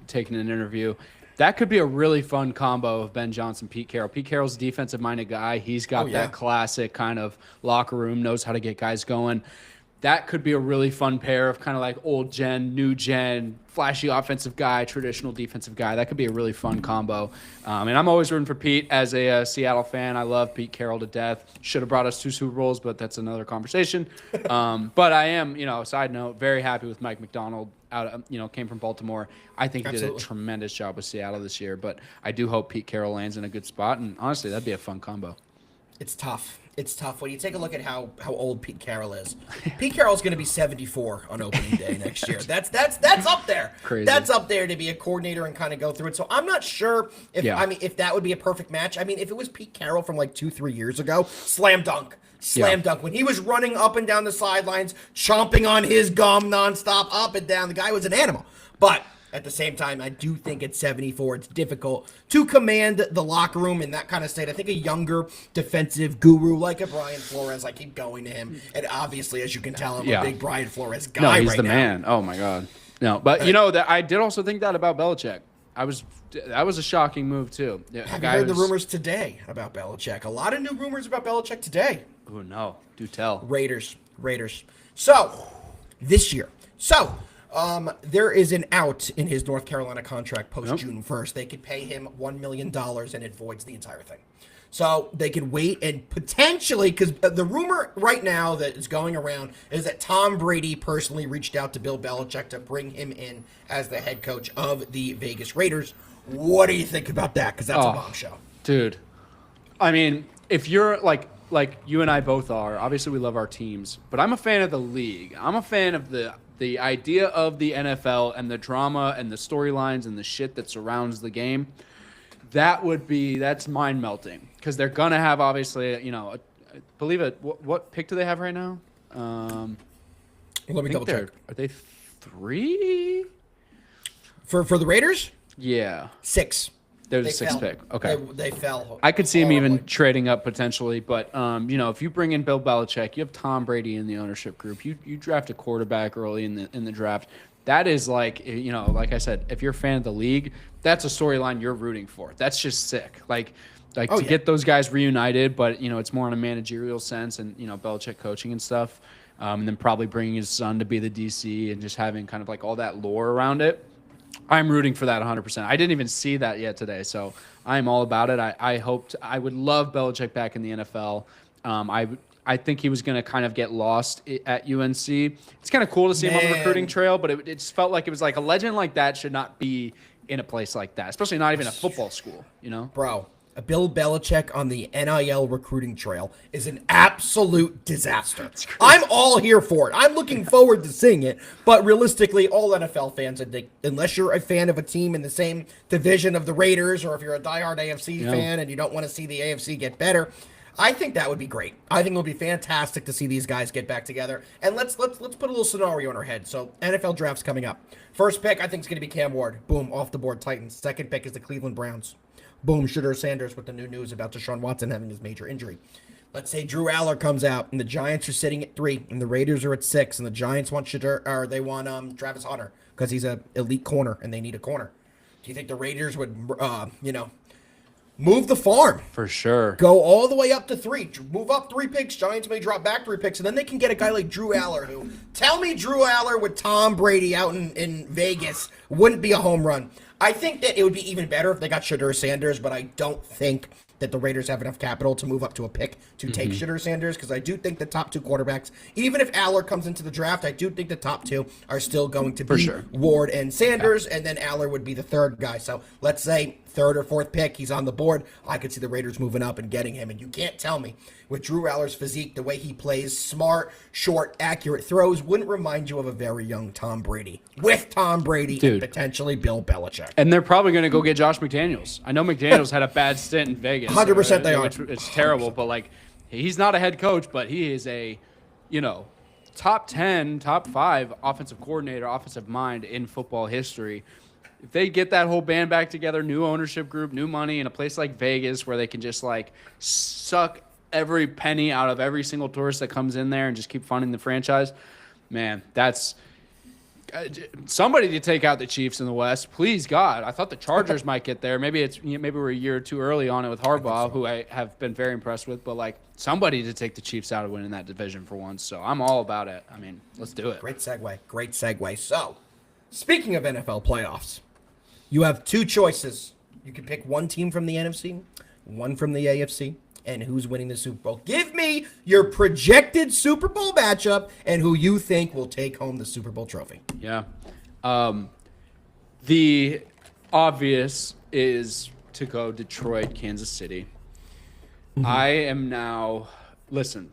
taking an interview. That could be a really fun combo of Ben Johnson, Pete Carroll. Pete Carroll's a defensive-minded guy. He's got that classic kind of locker room, knows how to get guys going. That could be a really fun pair of kind of like old gen, new gen, flashy offensive guy, traditional defensive guy. That could be a really fun combo. And I'm always rooting for Pete as a Seattle fan. I love Pete Carroll to death. Should have brought us 2 Super Bowls, but that's another conversation. But I am, side note, very happy with Mike McDonald. Came from Baltimore. I think he did a tremendous job with Seattle this year. But I do hope Pete Carroll lands in a good spot. And honestly, that'd be a fun combo. It's tough. It's tough when you take a look at how old Pete Carroll is. Pete Carroll's going to be 74 on opening day next year. That's up there. Crazy. That's up there to be a coordinator and kind of go through it. So I'm not sure if that would be a perfect match. I mean, if it was Pete Carroll from like 2-3 years ago, slam dunk. Slam dunk. When he was running up and down the sidelines, chomping on his gum nonstop, up and down, the guy was an animal. But at the same time, I do think at 74, it's difficult to command the locker room in that kind of state. I think a younger defensive guru like a Brian Flores, I keep going to him. And obviously, as you can tell, I'm a big Brian Flores guy right now. No, he's the man. Oh, my God. No, but that I did also think that about Belichick. That was a shocking move, too. Have you heard the rumors today about Belichick? A lot of new rumors about Belichick today. Oh, no. Do tell. Raiders. So, this year. There is an out in his North Carolina contract post June 1st. They could pay him $1 million and it voids the entire thing. So they could wait and potentially, because the rumor right now that is going around is that Tom Brady personally reached out to Bill Belichick to bring him in as the head coach of the Vegas Raiders. What do you think about that? Because that's a bombshell. Dude, I mean, if you're like you and I both are, obviously we love our teams, but I'm a fan of the league. I'm a fan of the idea of the NFL and the drama and the storylines and the shit that surrounds the game. That's mind melting because they're gonna have obviously, I believe it. What pick do they have right now? Let me double check. Are they 3 for the Raiders? Yeah, 6. They're the 6th pick. Okay, they fell. I could see him even trading up potentially, but if you bring in Bill Belichick, you have Tom Brady in the ownership group. You draft a quarterback early in the draft. That is like I said, if you're a fan of the league, that's a storyline you're rooting for. That's just sick. Get those guys reunited, but it's more in a managerial sense and Belichick coaching and stuff, and then probably bringing his son to be the DC and just having kind of like all that lore around it. I'm rooting for that 100%. I didn't even see that yet today, so I'm all about it. I would love Belichick back in the NFL. I think he was going to kind of get lost at UNC. It's kind of cool to see him on the recruiting trail, but it just felt like it was like a legend like that should not be in a place like that, especially not even a football school, Bro, a Bill Belichick on the NIL recruiting trail is an absolute disaster. I'm all here for it. I'm looking forward to seeing it, but realistically, all NFL fans, I think, unless you're a fan of a team in the same division of the Raiders, or if you're a diehard AFC fan and you don't want to see the AFC get better, I think that would be great. I think it would be fantastic to see these guys get back together. And let's put a little scenario in our head. So NFL draft's coming up. First pick, I think, is going to be Cam Ward. Boom, off the board, Titans. Second pick is the Cleveland Browns. Boom, Shedeur Sanders with the new news about Deshaun Watson having his major injury. Let's say Drew Aller comes out and the Giants are sitting at 3 and the Raiders are at 6 and the Giants want Travis Hunter because he's an elite corner and they need a corner. Do you think the Raiders would, move the farm? For sure. Go all the way up to 3. Move up 3 picks. Giants may drop back 3 picks, and then they can get a guy like Drew Aller, who, tell me Drew Aller with Tom Brady out in Vegas wouldn't be a home run. I think that it would be even better if they got Shedeur Sanders, but I don't think that the Raiders have enough capital to move up to a pick to take Shedeur Sanders, because I do think the top 2 quarterbacks, even if Aller comes into the draft, I do think the top 2 are still going to be Ward and Sanders, and then Aller would be the 3rd guy. So let's say 3rd or 4th pick, he's on the board. I could see the Raiders moving up and getting him, and you can't tell me with Drew Aller's physique, the way he plays, smart, short, accurate throws, wouldn't remind you of a very young Tom Brady. With Tom Brady and potentially Bill Belichick. And they're probably going to go get Josh McDaniels. I know McDaniels had a bad stint in Vegas. 100% they are. It's terrible, but he's not a head coach, but he is a, top 10, top 5 offensive coordinator, offensive mind in football history. If they get that whole band back together, new ownership group, new money in a place like Vegas where they can just suck every penny out of every single tourist that comes in there and just keep funding the franchise, man, that's somebody to take out the Chiefs in the West. Please, God. I thought the Chargers might get there. Maybe we're a year or 2 early on it with Harbaugh, who I have been very impressed with, but somebody to take the Chiefs out of winning that division for once. So I'm all about it. I mean, let's do it. Great segue. So, speaking of NFL playoffs, you have 2 choices. You can pick one team from the NFC, one from the AFC, and who's winning the Super Bowl. Give me your projected Super Bowl matchup and who you think will take home the Super Bowl trophy. Yeah. The obvious is to go Detroit, Kansas City. I am now, listen,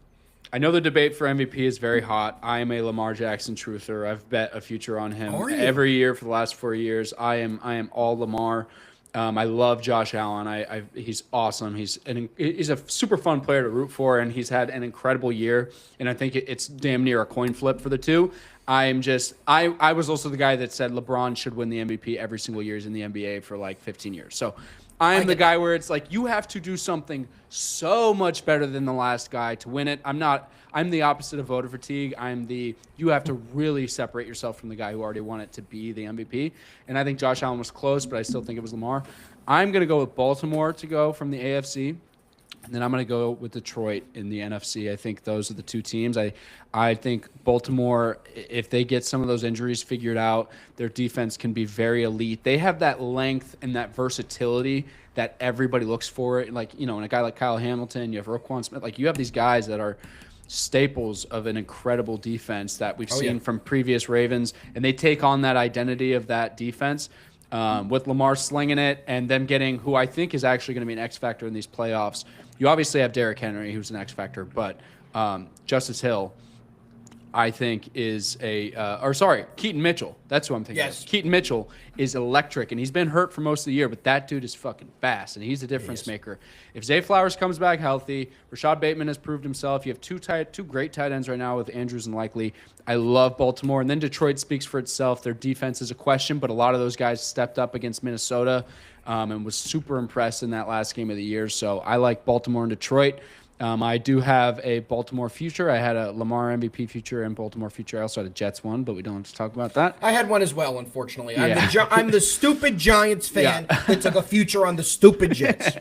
I know the debate for MVP is very hot. I am a Lamar Jackson truther. I've bet a future on him every year for the last 4 years. I am all Lamar. I love Josh Allen. He's awesome. He's a super fun player to root for, and he's had an incredible year. And I think it's damn near a coin flip for the two. I was also the guy that said LeBron should win the MVP every single year. He's in the NBA for 15 years. So I'm the guy where it's you have to do something so much better than the last guy to win it. I'm the opposite of voter fatigue. You have to really separate yourself from the guy who already won it to be the MVP. And I think Josh Allen was close, but I still think it was Lamar. I'm going to go with Baltimore to go from the AFC. And then I'm going to go with Detroit in the NFC. I think those are the two teams. I think Baltimore, if they get some of those injuries figured out, their defense can be very elite. They have that length and that versatility that everybody looks for. Like, in a guy like Kyle Hamilton, you have Roquan Smith. Like, you have these guys that are staples of an incredible defense that we've seen from previous Ravens, and they take on that identity of that defense. With Lamar slinging it and them getting who I think is actually going to be an X factor in these playoffs. You obviously have Derrick Henry, who's an X factor, but Justice Hill, I think, is Keaton Mitchell. That's who I'm thinking. Yes. Of. Keaton Mitchell is electric, and he's been hurt for most of the year, but that dude is fucking fast, and he's a difference maker. If Zay Flowers comes back healthy, Rashad Bateman has proved himself. You have two great tight ends right now with Andrews and Likely. I love Baltimore, and then Detroit speaks for itself. Their defense is a question, but a lot of those guys stepped up against Minnesota and was super impressed in that last game of the year. So I like Baltimore and Detroit. I do have a Baltimore future. I had a Lamar MVP future and Baltimore future. I also had a Jets one, but we don't have to talk about that. I had one as well, unfortunately. Yeah. I'm the stupid Giants fan that took a future on the stupid Jets.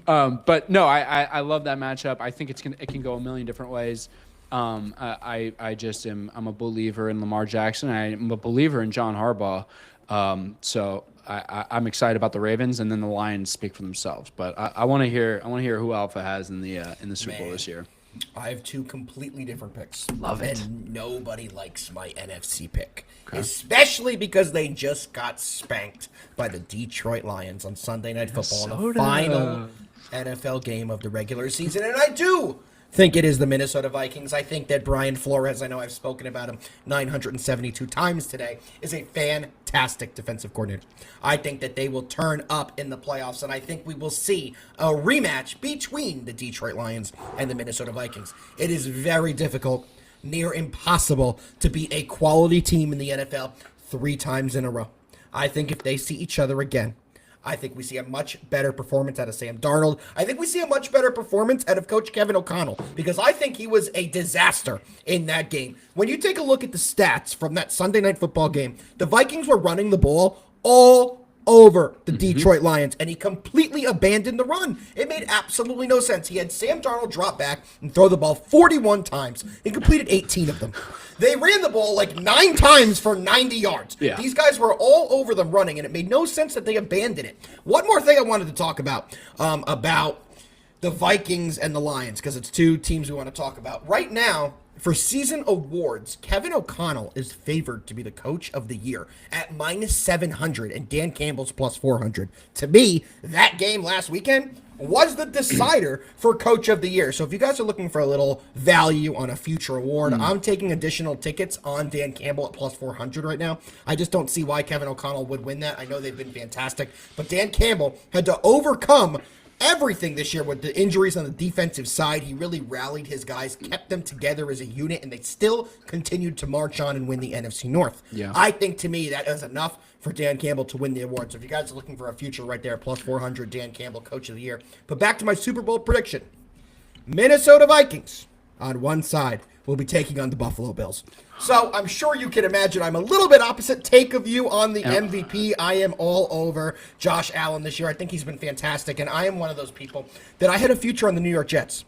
But no, I love that matchup. I think it can go a million different ways. I'm a believer in Lamar Jackson. I'm a believer in John Harbaugh. So I'm excited about the Ravens, and then the Lions speak for themselves. But I want to hear who Alpha has in the Super Bowl this year. I have two completely different picks. Love it. And nobody likes my NFC pick, especially because they just got spanked by the Detroit Lions on Sunday Night Football in the final NFL game of the regular season. And I do think it is the Minnesota Vikings. I think that Brian Flores, I know I've spoken about him 972 times today, is a fantastic defensive coordinator. I think that they will turn up in the playoffs, and I think we will see a rematch between the Detroit Lions and the Minnesota Vikings. It is very difficult, near impossible, to beat a quality team in the NFL 3 times in a row. I think if they see each other again, I think we see a much better performance out of Sam Darnold. I think we see a much better performance out of Coach Kevin O'Connell, because I think he was a disaster in that game. When you take a look at the stats from that Sunday Night Football game, the Vikings were running the ball all over the Detroit Lions, and he completely abandoned the run. It made absolutely no sense. He had Sam Darnold drop back and throw the ball 41 times. He completed 18 of them. They ran the ball like 9 times for 90 yards. Yeah. These guys were all over them running, and it made no sense that they abandoned it. One more thing I wanted to talk about the Vikings and the Lions, because it's two teams we want to talk about. Right now, for season awards, Kevin O'Connell is favored to be the coach of the year at -700, and Dan Campbell's +400. To me, that game last weekend was the decider for coach of the year. So if you guys are looking for a little value on a future award, I'm taking additional tickets on Dan Campbell at +400 right now. I just don't see why Kevin O'Connell would win that. I know they've been fantastic, but Dan Campbell had to overcome everything this year with the injuries on the defensive side. He really rallied his guys, kept them together as a unit, and they still continued to march on and win the NFC North. Yeah. I think, to me, that is enough for Dan Campbell to win the award. So if you guys are looking for a future right there, +400, Dan Campbell, Coach of the Year. But back to my Super Bowl prediction. Minnesota Vikings on one side will be taking on the Buffalo Bills. So I'm sure you can imagine I'm a little bit opposite take of you on the MVP. I am all over Josh Allen this year. I think he's been fantastic, and I am one of those people that I had a future on the New York Jets.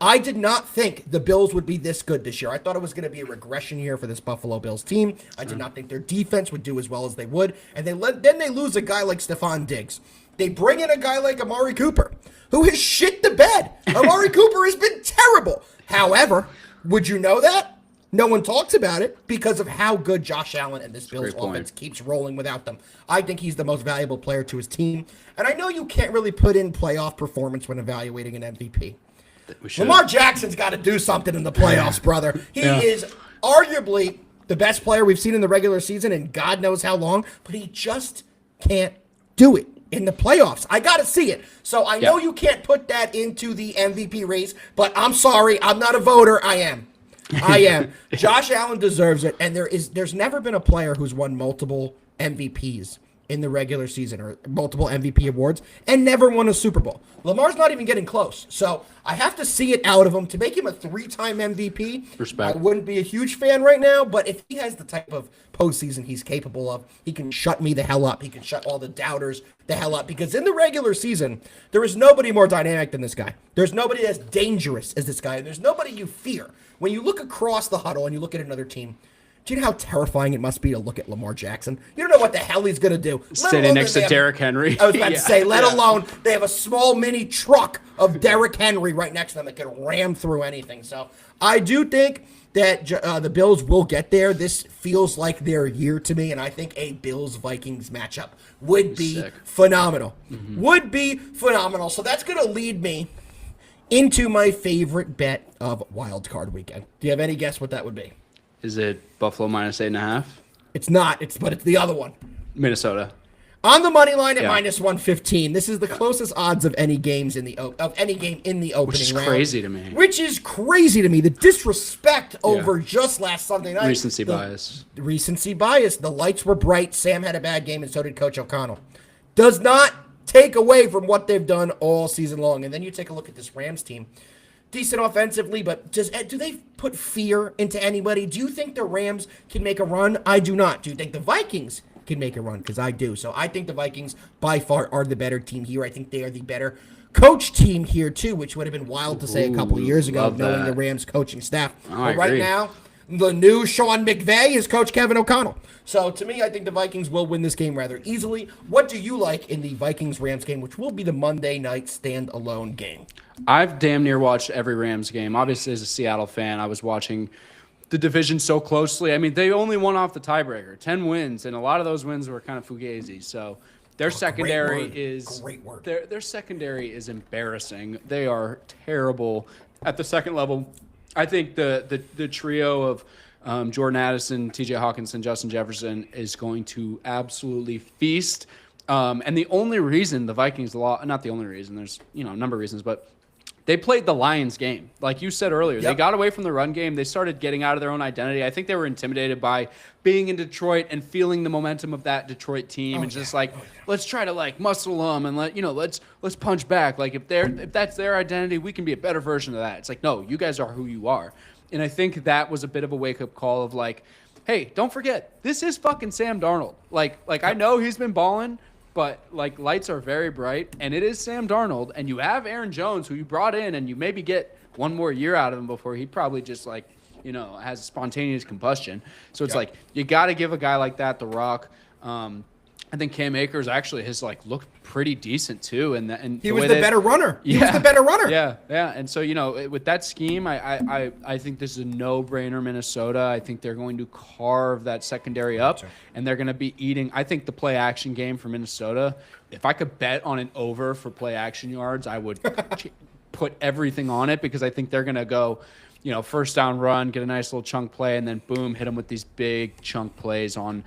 I did not think the Bills would be this good this year. I thought it was going to be a regression year for this Buffalo Bills team. I did not think their defense would do as well as they would, and then they lose a guy like Stephon Diggs. They bring in a guy like Amari Cooper, who has shit the bed. Amari Cooper has been terrible. However, would you know that? No one talks about it because of how good Josh Allen and this Bills offense keeps rolling without them. I think he's the most valuable player to his team. And I know you can't really put in playoff performance when evaluating an MVP. Lamar Jackson's got to do something in the playoffs, brother. He is arguably the best player we've seen in the regular season in God knows how long, but he just can't do it in the playoffs. I got to see it. So I know you can't put that into the MVP race, but I'm sorry. I'm not a voter. I am. Josh Allen deserves it, and there's never been a player who's won multiple MVPs in the regular season or multiple MVP awards and never won a Super Bowl. Lamar's not even getting close. So I have to see it out of him. To make him a 3-time MVP, Respect. I wouldn't be a huge fan right now, but if he has the type of postseason he's capable of, he can shut me the hell up. He can shut all the doubters the hell up, because in the regular season, there is nobody more dynamic than this guy. There's nobody as dangerous as this guy, and there's nobody you fear. When you look across the huddle and you look at another team, do you know how terrifying it must be to look at Lamar Jackson? You don't know what the hell he's going to do. Sitting next to Derrick Henry. I was about to say, let alone they have a small mini truck of Derrick Henry right next to them that can ram through anything. So I do think that the Bills will get there. This feels like their year to me, and I think a Bills-Vikings matchup would be phenomenal. Would be phenomenal. So that's going to lead me into my favorite bet of Wild Card Weekend. Do you have any guess what that would be? Is it Buffalo -8.5? It's not. But it's the other one. Minnesota. On the money line at -115. This is the closest odds of any games in the any game in the opening round. Which is crazy to me. Which is crazy to me. The disrespect over just last Sunday night. Recency bias. Recency bias. The lights were bright. Sam had a bad game, and so did Coach O'Connell. Does not take away from what they've done all season long. And then you take a look at this Rams team. Decent offensively, but do they put fear into anybody? Do you think the Rams can make a run? I do not. Do you think the Vikings can make a run? Because I do. So I think the Vikings by far are the better team here. I think they are the better coach team here too, which would have been wild to say a couple of years ago, knowing the Rams coaching staff. But right now, the new Sean McVay is Coach Kevin O'Connell. So to me, I think the Vikings will win this game rather easily. What do you like in the Vikings-Rams game, which will be the Monday night standalone game? I've damn near watched every Rams game. Obviously, as a Seattle fan, I was watching the division so closely. I mean, they only won off the tiebreaker, 10 wins, and a lot of those wins were kind of fugazi. So their secondary is their secondary is embarrassing. They are terrible at the second level. I think the trio of Jordan Addison, T.J. Hawkinson, Justin Jefferson is going to absolutely feast. And the only reason the Vikings lost, not the only reason, there's a number of reasons, but they played the Lions game. Like you said earlier, they got away from the run game. They started getting out of their own identity. I think they were intimidated by being in Detroit and feeling the momentum of that Detroit team, let's try to muscle them and let's punch back. Like if that's their identity, we can be a better version of that. It's like, no, you guys are who you are. And I think that was a bit of a wake-up call of hey, don't forget, this is fucking Sam Darnold. Like I know he's been balling, but lights are very bright, and it is Sam Darnold, and you have Aaron Jones, who you brought in, and you maybe get one more year out of him before he probably just has a spontaneous combustion. So it's you got to give a guy like that the rock. I think Cam Akers actually has looked pretty decent too, and he was the better runner. He was the better runner. Yeah. And so with that scheme, I think this is a no-brainer. Minnesota. I think they're going to carve that secondary up, and they're going to be eating. I think the play action game for Minnesota. If I could bet on an over for play action yards, I would put everything on it, because I think they're going to go, first down run, get a nice little chunk play, and then boom, hit them with these big chunk plays on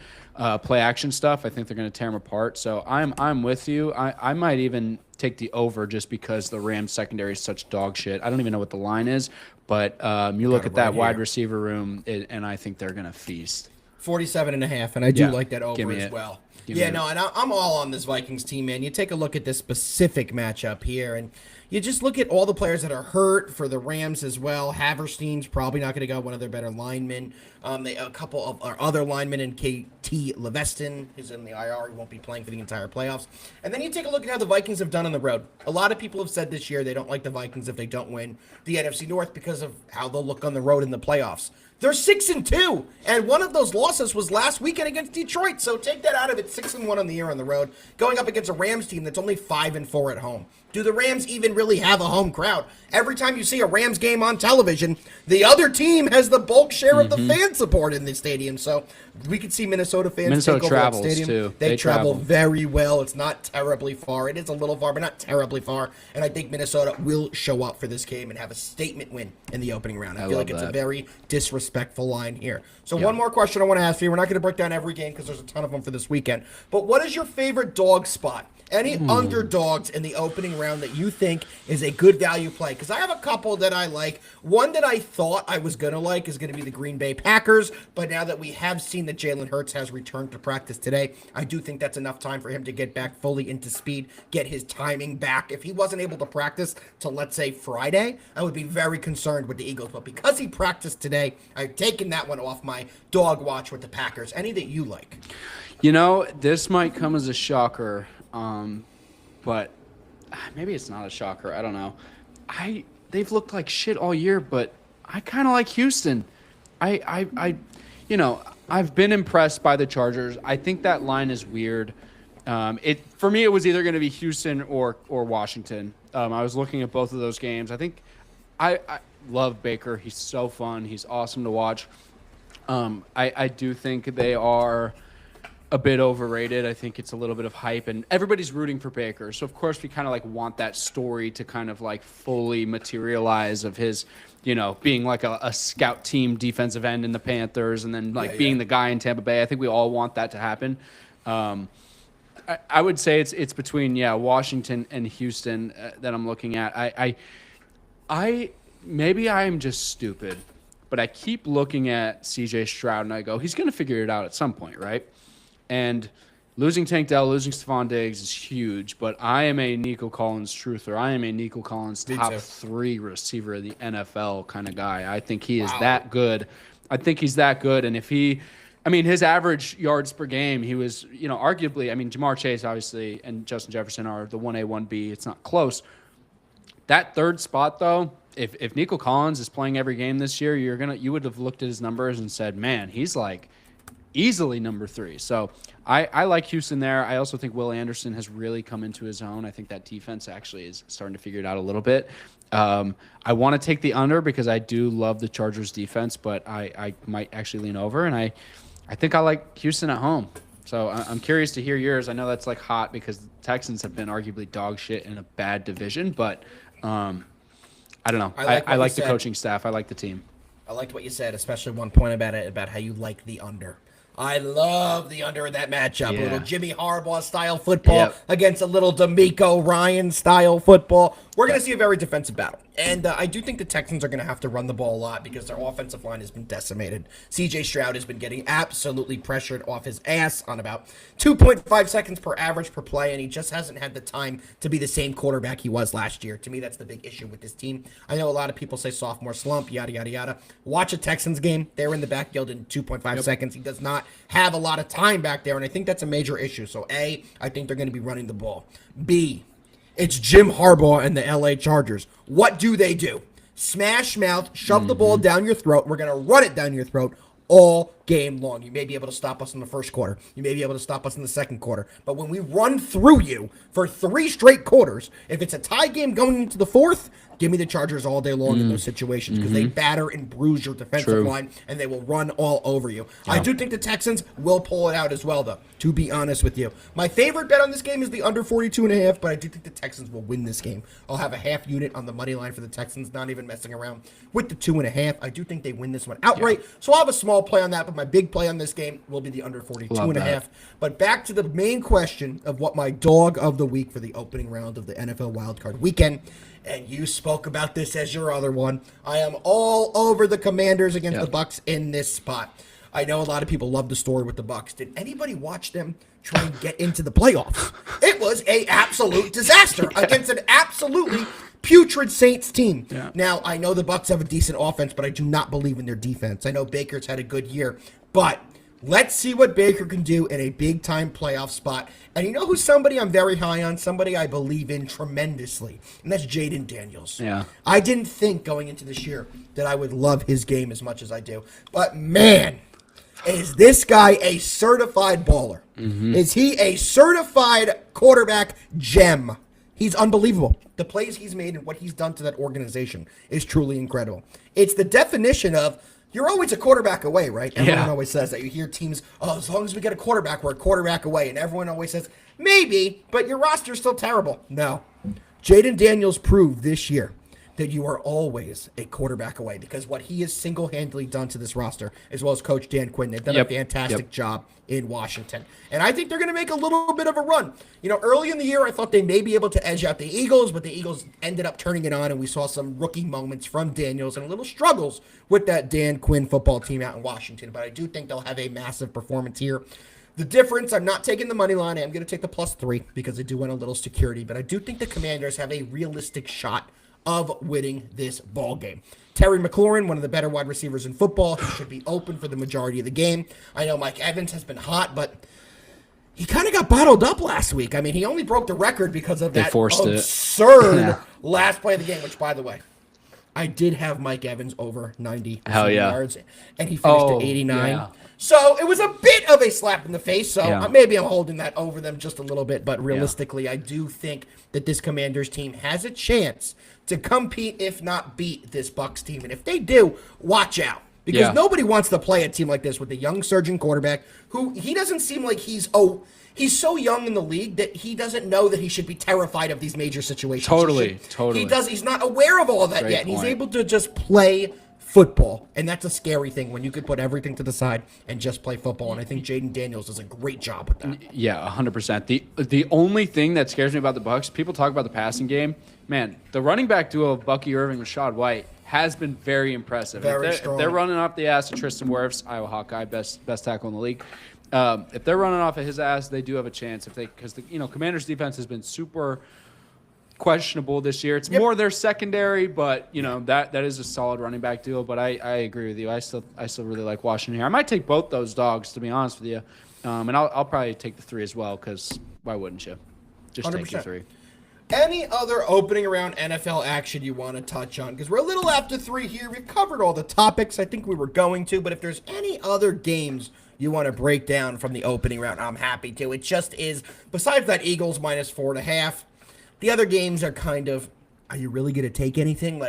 play action stuff. I think they're going to tear them apart. So I'm with you. I might even take the over just because the Rams secondary is such dog shit. I don't even know what the line is, but you look at that wide receiver room, and I think they're going to feast. 47.5, and I do like that over as well. And I'm all on this Vikings team, man. You take a look at this specific matchup here, and you just look at all the players that are hurt for the Rams as well. Haverstein's probably not going to go, one of their better linemen. A couple of our other linemen in KT Leveston, who's in the IR, he won't be playing for the entire playoffs. And then you take a look at how the Vikings have done on the road. A lot of people have said this year they don't like the Vikings if they don't win the NFC North because of how they'll look on the road in the playoffs. They're 6-2, and one of those losses was last weekend against Detroit. So take that out of it. 6-1 on the year on the road, going up against a Rams team that's only 5-4 at home. Do the Rams even really have a home crowd? Every time you see a Rams game on television, the other team has the bulk share of the fan support in the stadium. So we could see Minnesota fans take over that stadium. Too. They travel very well. It's not terribly far. It is a little far, but not terribly far. And I think Minnesota will show up for this game and have a statement win in the opening round. I feel like it's a very disrespectful line here. So one more question I want to ask you. We're not going to break down every game because there's a ton of them for this weekend. But what is your favorite dog spot Any underdogs in the opening round that you think is a good value play? Because I have a couple that I like. One that I thought I was going to like is going to be the Green Bay Packers. But now that we have seen that Jalen Hurts has returned to practice today, I do think that's enough time for him to get back fully into speed, get his timing back. If he wasn't able to practice till, let's say, Friday, I would be very concerned with the Eagles. But because he practiced today, I've taken that one off my dog watch with the Packers. Any that you like? You know, this might come as a shocker. But maybe it's not a shocker. I don't know. They've looked like shit all year, but I kind of like Houston. I've been impressed by the Chargers. I think that line is weird. For me, it was either going to be Houston or Washington. I was looking at both of those games. I think I love Baker. He's so fun. He's awesome to watch. I do think they are a bit overrated. I think it's a little bit of hype, and everybody's rooting for Baker. So, of course, we kind of like want that story to kind of like fully materialize of his, being like a scout team defensive end in the Panthers and then like being the guy in Tampa Bay. I think we all want that to happen. I would say it's between, Washington and Houston that I'm looking at. I maybe I am just stupid, but I keep looking at CJ Stroud and I go, he's going to figure it out at some point, right? And losing Tank Dell, losing Stephon Diggs is huge, but I am a Nico Collins truther. I am a Nico Collins top 3 receiver of the NFL kind of guy. I think he is that good. And if his average yards per game, he was, arguably, Jamar Chase, obviously, and Justin Jefferson are the 1A, 1B. It's not close. That third spot, though, if Nico Collins is playing every game this year, you would have looked at his numbers and said, man, he's like easily number 3. So I like Houston there. I also think Will Anderson has really come into his own. I think that defense actually is starting to figure it out a little bit. I want to take the under because I do love the Chargers defense, but I might actually lean over, and I think I like Houston at home. So I'm curious to hear yours. I know that's like hot because the Texans have been arguably dog shit in a bad division, but I don't know. I like the coaching staff. I like the team. I liked what you said, especially one point about how you like the under. I love the under in that matchup. Yeah. A little Jimmy Harbaugh style football against a little D'Amico Ryan style football. We're going to see a very defensive battle. And I do think the Texans are going to have to run the ball a lot because their offensive line has been decimated. C.J. Stroud has been getting absolutely pressured off his ass on about 2.5 seconds per average per play, and he just hasn't had the time to be the same quarterback he was last year. To me, that's the big issue with this team. I know a lot of people say sophomore slump, yada, yada, yada. Watch a Texans game. They're in the backfield in 2.5 seconds. He does not have a lot of time back there, and I think that's a major issue. So, A, I think they're going to be running the ball. B, it's Jim Harbaugh and the L.A. Chargers. What do? Smash mouth, shove the ball down your throat. We're going to run it down your throat all game long. You may be able to stop us in the first quarter. You may be able to stop us in the second quarter. But when we run through you for 3 straight quarters, if it's a tie game going into the fourth, give me the Chargers all day long in those situations because they batter and bruise your defensive line and they will run all over you. Yeah. I do think the Texans will pull it out as well, though, to be honest with you. My favorite bet on this game is the under 42.5, but I do think the Texans will win this game. I'll have a half unit on the money line for the Texans, not even messing around with the 2.5. I do think they win this one outright, so I'll have a small play on that, but my big play on this game will be the under 42.5. But back to the main question of what my dog of the week for the opening round of the NFL Wildcard Weekend. And you spoke about this as your other one. I am all over the Commanders against the Bucs in this spot. I know a lot of people love the story with the Bucs. Did anybody watch them try and get into the playoffs? It was an absolute disaster against an absolutely putrid Saints team. Yeah. Now, I know the Bucs have a decent offense, but I do not believe in their defense. I know Baker's had a good year, but let's see what Baker can do in a big-time playoff spot. And you know who's somebody I'm very high on, somebody I believe in tremendously, and that's Jaden Daniels. Yeah. I didn't think going into this year that I would love his game as much as I do. But, man, is this guy a certified baller? Mm-hmm. Is he a certified quarterback gem? He's unbelievable. The plays he's made and what he's done to that organization is truly incredible. It's the definition of you're always a quarterback away, right? Everyone always says that. You hear teams, as long as we get a quarterback, we're a quarterback away. And everyone always says, maybe, but your roster's still terrible. No. Jaden Daniels proved this year that you are always a quarterback away, because what he has single-handedly done to this roster, as well as Coach Dan Quinn, they've done a fantastic job in Washington. And I think they're going to make a little bit of a run. You know, early in the year, I thought they may be able to edge out the Eagles, but the Eagles ended up turning it on, and we saw some rookie moments from Daniels and a little struggles with that Dan Quinn football team out in Washington. But I do think they'll have a massive performance here. The difference, I'm not taking the money line. I'm going to take the +3 because I do want a little security. But I do think the Commanders have a realistic shot of winning this ball game. Terry McLaurin, one of the better wide receivers in football, he should be open for the majority of the game. I know Mike Evans has been hot, but he kind of got bottled up last week. I mean, he only broke the record because of that absurd last play of the game, which, by the way, I did have Mike Evans over 90 yards, and he finished at 89. Yeah. So it was a bit of a slap in the face. So maybe I'm holding that over them just a little bit. But realistically, I do think that this Commanders team has a chance to compete, if not beat, this Bucs team. And if they do, watch out. Because nobody wants to play a team like this with a young surging quarterback who he doesn't seem like he's so young in the league that he doesn't know that he should be terrified of these major situations. Totally. He's not aware of all of that yet. And he's able to just play football, and that's a scary thing when you could put everything to the side and just play football. And I think Jaden Daniels does a great job with that. Yeah, 100%. The only thing that scares me about the Bucs, people talk about the passing game. Man, the running back duo of Bucky Irving and Rashad White has been very impressive. If they're running off the ass of Tristan Wirfs, Iowa Hawkeye, best tackle in the league. If they're running off of his ass, they do have a chance. Because the Commanders' defense has been super questionable this year. It's more their secondary, but that is a solid running back duo. But I agree with you. I still really like Washington here. I might take both those dogs, to be honest with you, and I'll probably take the 3 as well. Because why wouldn't you? Just 100%. Take the 3. Any other opening around NFL action you want to touch on? Because we're a little after 3 here. We've covered all the topics I think we were going to. But if there's any other games you want to break down from the opening round, I'm happy to. It just is, besides that Eagles -4.5, the other games are kind of, are you really going to take anything?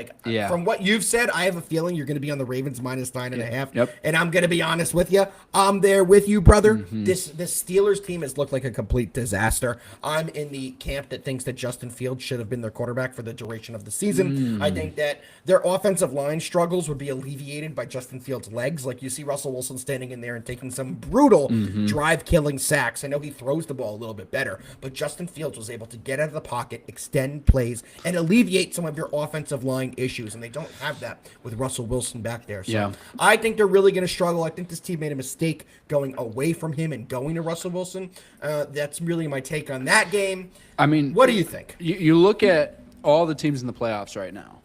From what you've said, I have a feeling you're going to be on the Ravens -9.5. Yep. And I'm going to be honest with you. I'm there with you, brother. Mm-hmm. This Steelers team has looked like a complete disaster. I'm in the camp that thinks that Justin Fields should have been their quarterback for the duration of the season. I think that their offensive line struggles would be alleviated by Justin Fields' legs. Like, you see Russell Wilson standing in there and taking some brutal drive-killing sacks. I know he throws the ball a little bit better, but Justin Fields was able to get out of the pocket, extend plays, and alleviate some of your offensive line issues, and they don't have that with Russell Wilson back there. So I think they're really going to struggle. I think this team made a mistake going away from him and going to Russell Wilson. That's really my take on that game. I mean, what do you think? You look at all the teams in the playoffs right now.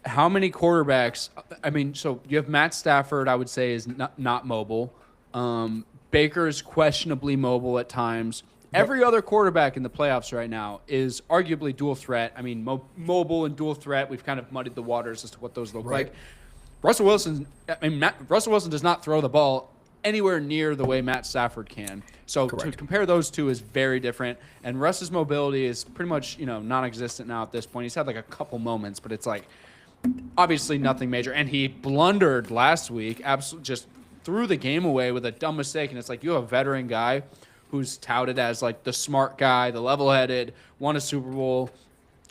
How many quarterbacks? I mean, so you have Matt Stafford, I would say, is not mobile. Baker is questionably mobile at times. Every other quarterback in the playoffs right now is arguably dual threat. I mean, mobile and dual threat. We've kind of muddied the waters as to what those look like. Russell Wilson does not throw the ball anywhere near the way Matt Stafford can. So to compare those two is very different. And Russ's mobility is pretty much non-existent now at this point. He's had like a couple moments, but it's like obviously nothing major. And he blundered last week, absolutely just threw the game away with a dumb mistake. And it's like, you have a veteran guy who's touted as like the smart guy, the level-headed, won a Super Bowl,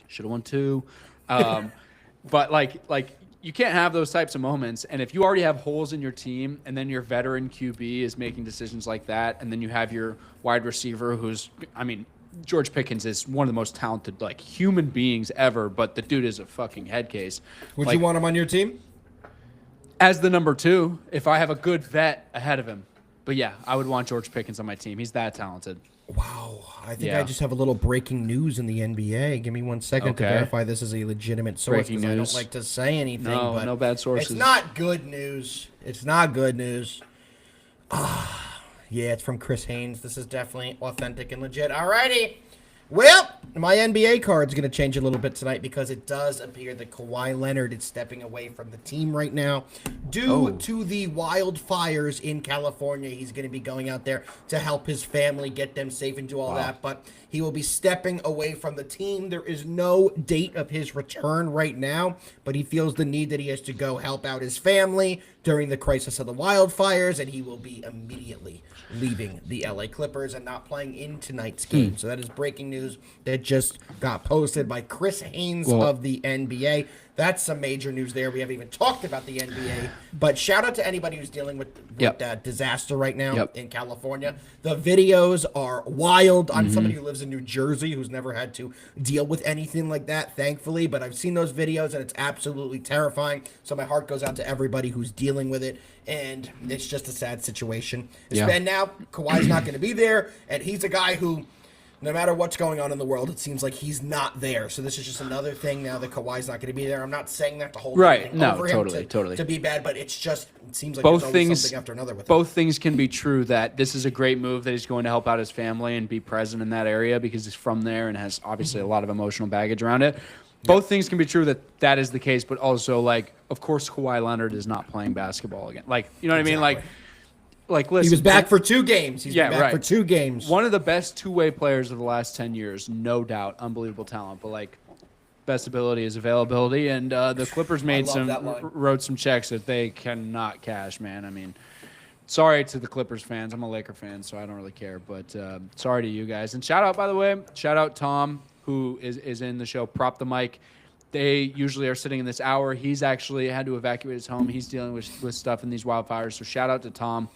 should have won 2. But like you can't have those types of moments. And if you already have holes in your team, and then your veteran QB is making decisions like that, and then you have your wide receiver who's, I mean, George Pickens is one of the most talented human beings ever, but the dude is a fucking head case. Would you want him on your team? As the number 2, if I have a good vet ahead of him. But yeah, I would want George Pickens on my team. He's that talented. Wow. I think I just have a little breaking news in the NBA. Give me 1 second to verify this is a legitimate source, because I don't like to say anything. No bad sources. It's not good news. Yeah, it's from Chris Haynes. This is definitely authentic and legit. Alrighty. Well, my NBA card's going to change a little bit tonight, because it does appear that Kawhi Leonard is stepping away from the team right now due to the wildfires in California. He's going to be going out there to help his family, get them safe and do all that, but he will be stepping away from the team. There is no date of his return right now, but he feels the need that he has to go help out his family during the crisis of the wildfires, and he will be immediately leaving the LA Clippers and not playing in tonight's game. So that is breaking news news that just got posted by Chris Haynes of the NBA. That's some major news there. We haven't even talked about the NBA, but shout out to anybody who's dealing with that disaster right now in California. The videos are wild. I'm somebody who lives in New Jersey who's never had to deal with anything like that, thankfully, but I've seen those videos and it's absolutely terrifying. So my heart goes out to everybody who's dealing with it, and it's just a sad situation. And now Kawhi's not going to be there, and he's a guy who, no matter what's going on in the world, it seems like he's not there. So this is just another thing now that Kawhi's not going to be there. I'm not saying that to hold over him to be bad, but it's just, it seems like there's always something after another with him. Both things can be true, that this is a great move that he's going to help out his family and be present in that area because he's from there and has obviously a lot of emotional baggage around it. Both things can be true that is the case, but also, like, of course Kawhi Leonard is not playing basketball again. Like, you know what I mean? Like, listen. He was back for 2 games. He's been back for 2 games. One of the best two-way players of the last 10 years, no doubt. Unbelievable talent. But, like, best ability is availability. And the Clippers wrote some checks that they cannot cash, man. I mean, sorry to the Clippers fans. I'm a Laker fan, so I don't really care. But sorry to you guys. And shout out, by the way, Tom, who is in the show Prop the Mic. They usually are sitting in this hour. He's actually had to evacuate his home. He's dealing with stuff in these wildfires. So shout out to Tom.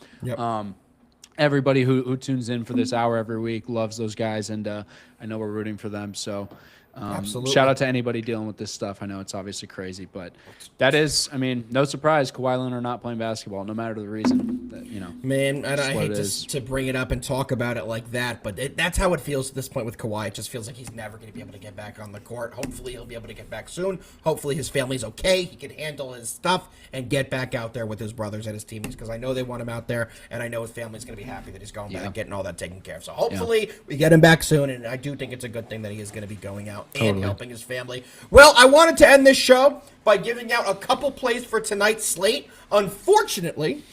Everybody who tunes in for this hour every week loves those guys, and I know we're rooting for them. So absolutely. Shout out to anybody dealing with this stuff. I know it's obviously crazy, but that is, I mean, no surprise. Kawhi Leonard not playing basketball, no matter the reason. That, you know, man, and I hate to bring it up and talk about it like that, but that's how it feels at this point with Kawhi. It just feels like he's never going to be able to get back on the court. Hopefully, he'll be able to get back soon. Hopefully, his family's okay. He can handle his stuff and get back out there with his brothers and his teammates, because I know they want him out there, and I know his family's going to be happy that he's going back, getting all that taken care of. So hopefully, we get him back soon, and I do think it's a good thing that he is going to be going out and helping his family. Well, I wanted to end this show by giving out a couple plays for tonight's slate. Unfortunately,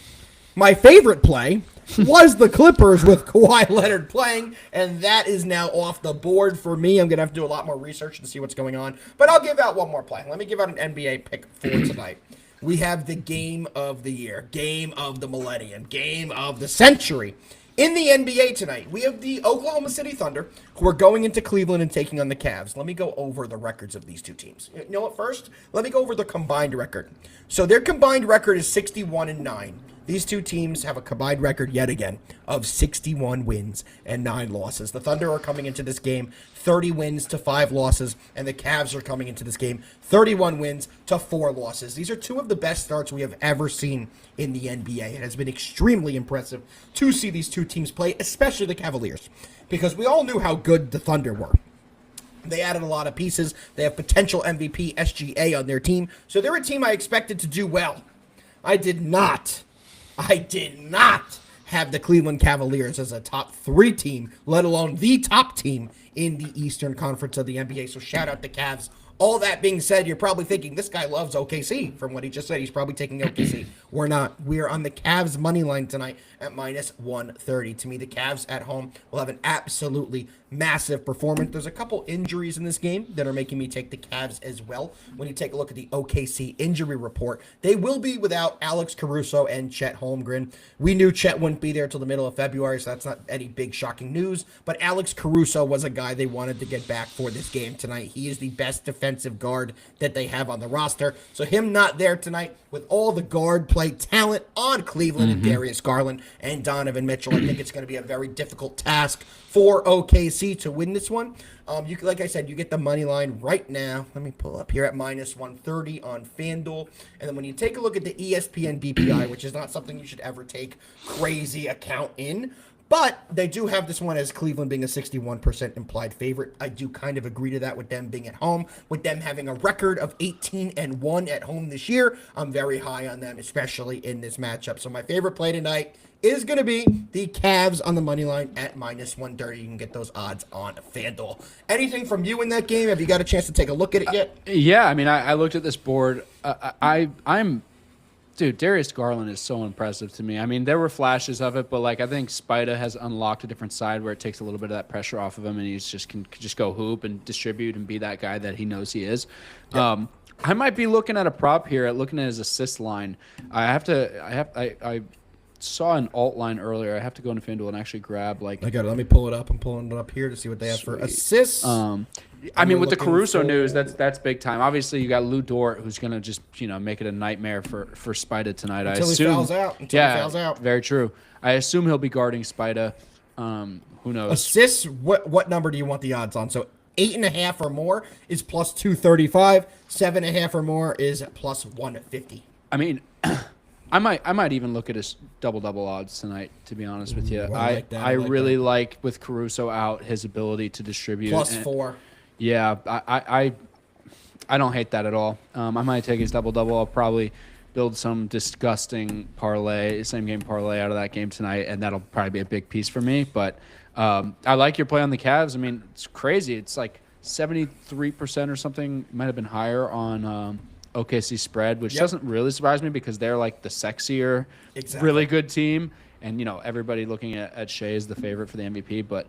my favorite play was the Clippers with Kawhi Leonard playing, and that is now off the board for me. I'm going to have to do a lot more research to see what's going on, but I'll give out one more play. Let me give out an NBA pick for tonight. We have the game of the year, game of the millennium, game of the century. In the NBA tonight, we have the Oklahoma City Thunder, who are going into Cleveland and taking on the Cavs. Let me go over the records of these two teams. You know what, first? Let me go over the combined record. So their combined record is 61-9. These two teams have a combined record, yet again, of 61 wins and 9 losses. The Thunder are coming into this game 30 wins to 5 losses, and the Cavs are coming into this game 31 wins to 4 losses. These are two of the best starts we have ever seen in the NBA. It has been extremely impressive to see these two teams play, especially the Cavaliers, because we all knew how good the Thunder were. They added a lot of pieces. They have potential MVP SGA on their team, so they're a team I expected to do well. I did not have the Cleveland Cavaliers as a top 3 team, let alone the top team in the Eastern Conference of the NBA. So shout out the Cavs. All that being said, you're probably thinking this guy loves OKC. From what he just said, he's probably taking OKC. We're not. We're on the Cavs money line tonight at -130. To me, the Cavs at home will have an absolutely massive performance. There's a couple injuries in this game that are making me take the Cavs as well. When you take a look at the OKC injury report, they will be without Alex Caruso and Chet Holmgren. We knew Chet wouldn't be there till the middle of February, so that's not any big shocking news. But Alex Caruso was a guy they wanted to get back for this game tonight. He is the best defensive guard that they have on the roster. So him not there tonight, with all the guard play talent on Cleveland and Darius Garland and Donovan Mitchell, I think it's going to be a very difficult task for OKC to win this one. Like I said, you get the money line right now. Let me pull up here at -130 on FanDuel. And then when you take a look at the ESPN BPI, which is not something you should ever take crazy account in, but they do have this one as Cleveland being a 61% implied favorite. I do kind of agree to that with them being at home, with them having a record of 18-1 at home this year. I'm very high on them, especially in this matchup. So my favorite play tonight is going to be the Cavs on the money line at -130. You can get those odds on FanDuel. Anything from you in that game? Have you got a chance to take a look at it yet? Yeah, I mean, I looked at this board. Dude, Darius Garland is so impressive to me. I mean, there were flashes of it, but like I think Spida has unlocked a different side where it takes a little bit of that pressure off of him, and he's just can just go hoop and distribute and be that guy that he knows he is. Yep. I might be looking at a prop here, looking at his assist line. I saw an alt line earlier. I have to go into FanDuel and actually grab like. I got it. Let me pull it up. I'm pulling it up here to see what they have for assists. I mean, with the Caruso news, that's big time. Obviously, you got Lou Dort, who's gonna just make it a nightmare for Spida tonight. Until he fouls out. He fouls out. Very true. I assume he'll be guarding Spida. Who knows? Assists. What number do you want the odds on? So 8.5 or more is plus 235. 7.5 or more is plus 150. I mean, I might even look at his double odds tonight. To be honest with you, I really like with Caruso out his ability to distribute. Plus 4. Yeah, I don't hate that at all. I might take his double. I'll probably build some disgusting same game parlay out of that game tonight, and that'll probably be a big piece for me. But I like your play on the Cavs. I mean, it's crazy. It's like 73% or something. Might have been higher on OKC spread, which doesn't really surprise me because they're like the sexier, really good team. And, everybody looking at Shea as the favorite for the MVP. But,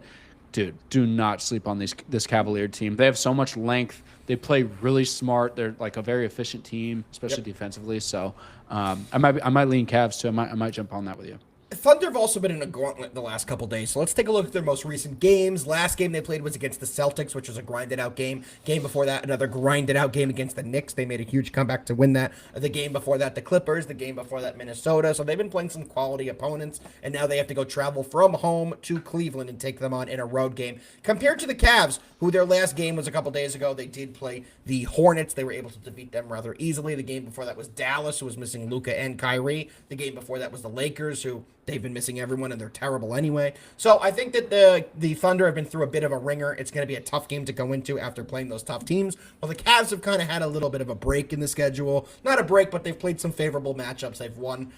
dude, do not sleep on this Cavalier team. They have so much length. They play really smart. They're like a very efficient team, especially defensively. So I might lean Cavs too. I might jump on that with you. Thunder have also been in a gauntlet the last couple days, so let's take a look at their most recent games. Last game they played was against the Celtics, which was a grinded-out game. Game before that, another grinded-out game against the Knicks. They made a huge comeback to win that. The game before that, the Clippers. The game before that, Minnesota. So they've been playing some quality opponents, and now they have to go travel from home to Cleveland and take them on in a road game. Compared to the Cavs, who their last game was a couple days ago, they did play the Hornets. They were able to defeat them rather easily. The game before that was Dallas, who was missing Luka and Kyrie. The game before that was the Lakers, who they've been missing everyone, and they're terrible anyway. So I think that the Thunder have been through a bit of a ringer. It's going to be a tough game to go into after playing those tough teams. Well, the Cavs have kind of had a little bit of a break in the schedule. Not a break, but they've played some favorable matchups. They've won.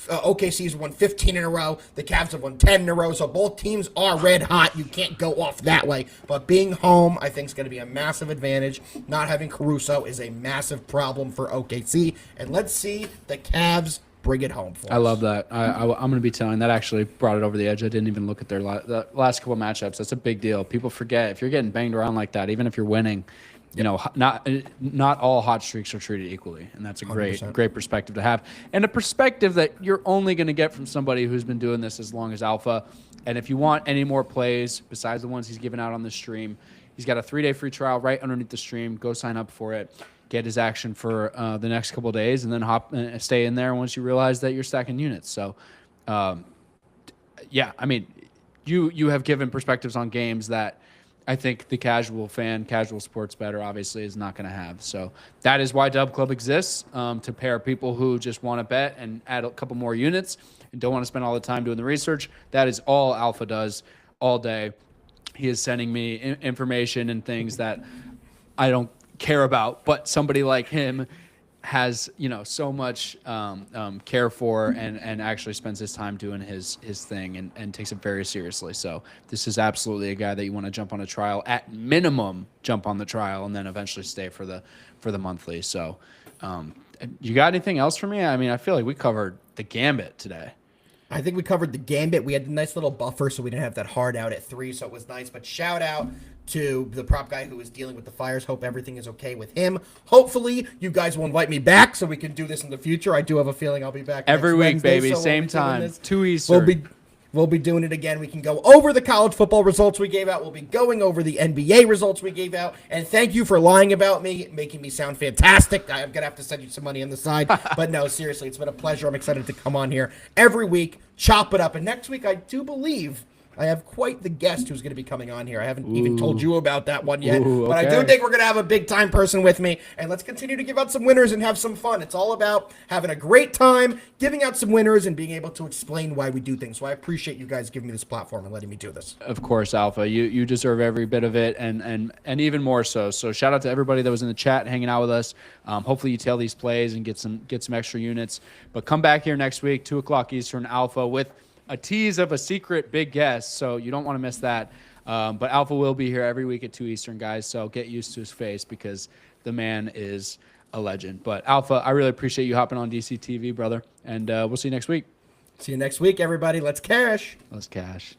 OKC's won 15 in a row. The Cavs have won 10 in a row. So both teams are red hot. You can't go off that way. But being home, I think, is going to be a massive advantage. Not having Caruso is a massive problem for OKC. And let's see the Cavs bring it home for us. I love that. I'm going to be telling that actually brought it over the edge. I didn't even look at their the last couple of matchups. That's a big deal. People forget if you're getting banged around like that, even if you're winning, not all hot streaks are treated equally, and that's a 100%. great perspective to have, and a perspective that you're only going to get from somebody who's been doing this as long as Alpha. And if you want any more plays besides the ones he's given out on the stream, he's got a 3-day free trial right underneath the stream. Go sign up for it. Get his action for the next couple of days, and then stay in there once you realize that you're stacking units. So, I mean, you have given perspectives on games that I think the casual sports bettor obviously is not going to have. So that is why DubClub exists, to pair people who just want to bet and add a couple more units and don't want to spend all the time doing the research. That is all Alpha does all day. He is sending me information and things that I don't care about, but somebody like him has so much care for and actually spends his time doing his thing and takes it very seriously. So this is absolutely a guy that you want to jump on a trial, at minimum jump on the trial, and then eventually stay for the monthly. So you got anything else for me? I mean, I feel like we covered the gambit today. I think we covered the gambit. We had a nice little buffer, so we didn't have that hard out at 3, so it was nice. But shout out to the prop guy who is dealing with the fires. Hope everything is okay with him. Hopefully, you guys will invite me back so we can do this in the future. I do have a feeling I'll be back every next week, Wednesday, baby. so Same time, 2 Eastern. We'll be doing it again. We can go over the college football results we gave out. We'll be going over the NBA results we gave out. And thank you for lying about me, making me sound fantastic. I'm going to have to send you some money on the side. But no, seriously, it's been a pleasure. I'm excited to come on here every week, chop it up. And next week, I do believe I have quite the guest who's going to be coming on here. I haven't even told you about that one yet. But I do think we're going to have a big-time person with me. And let's continue to give out some winners and have some fun. It's all about having a great time, giving out some winners, and being able to explain why we do things. So I appreciate you guys giving me this platform and letting me do this. Of course, Alpha. You deserve every bit of it, and even more so. So shout out to everybody that was in the chat hanging out with us. Hopefully you tail these plays and get some extra units. But come back here next week, 2 o'clock Eastern, Alpha, with a tease of a secret big guest, so you don't want to miss that. But Alpha will be here every week at 2 Eastern, guys, so get used to his face because the man is a legend. But Alpha, I really appreciate you hopping on DCTV, brother, and we'll see you next week. See you next week, everybody. Let's cash. Let's cash.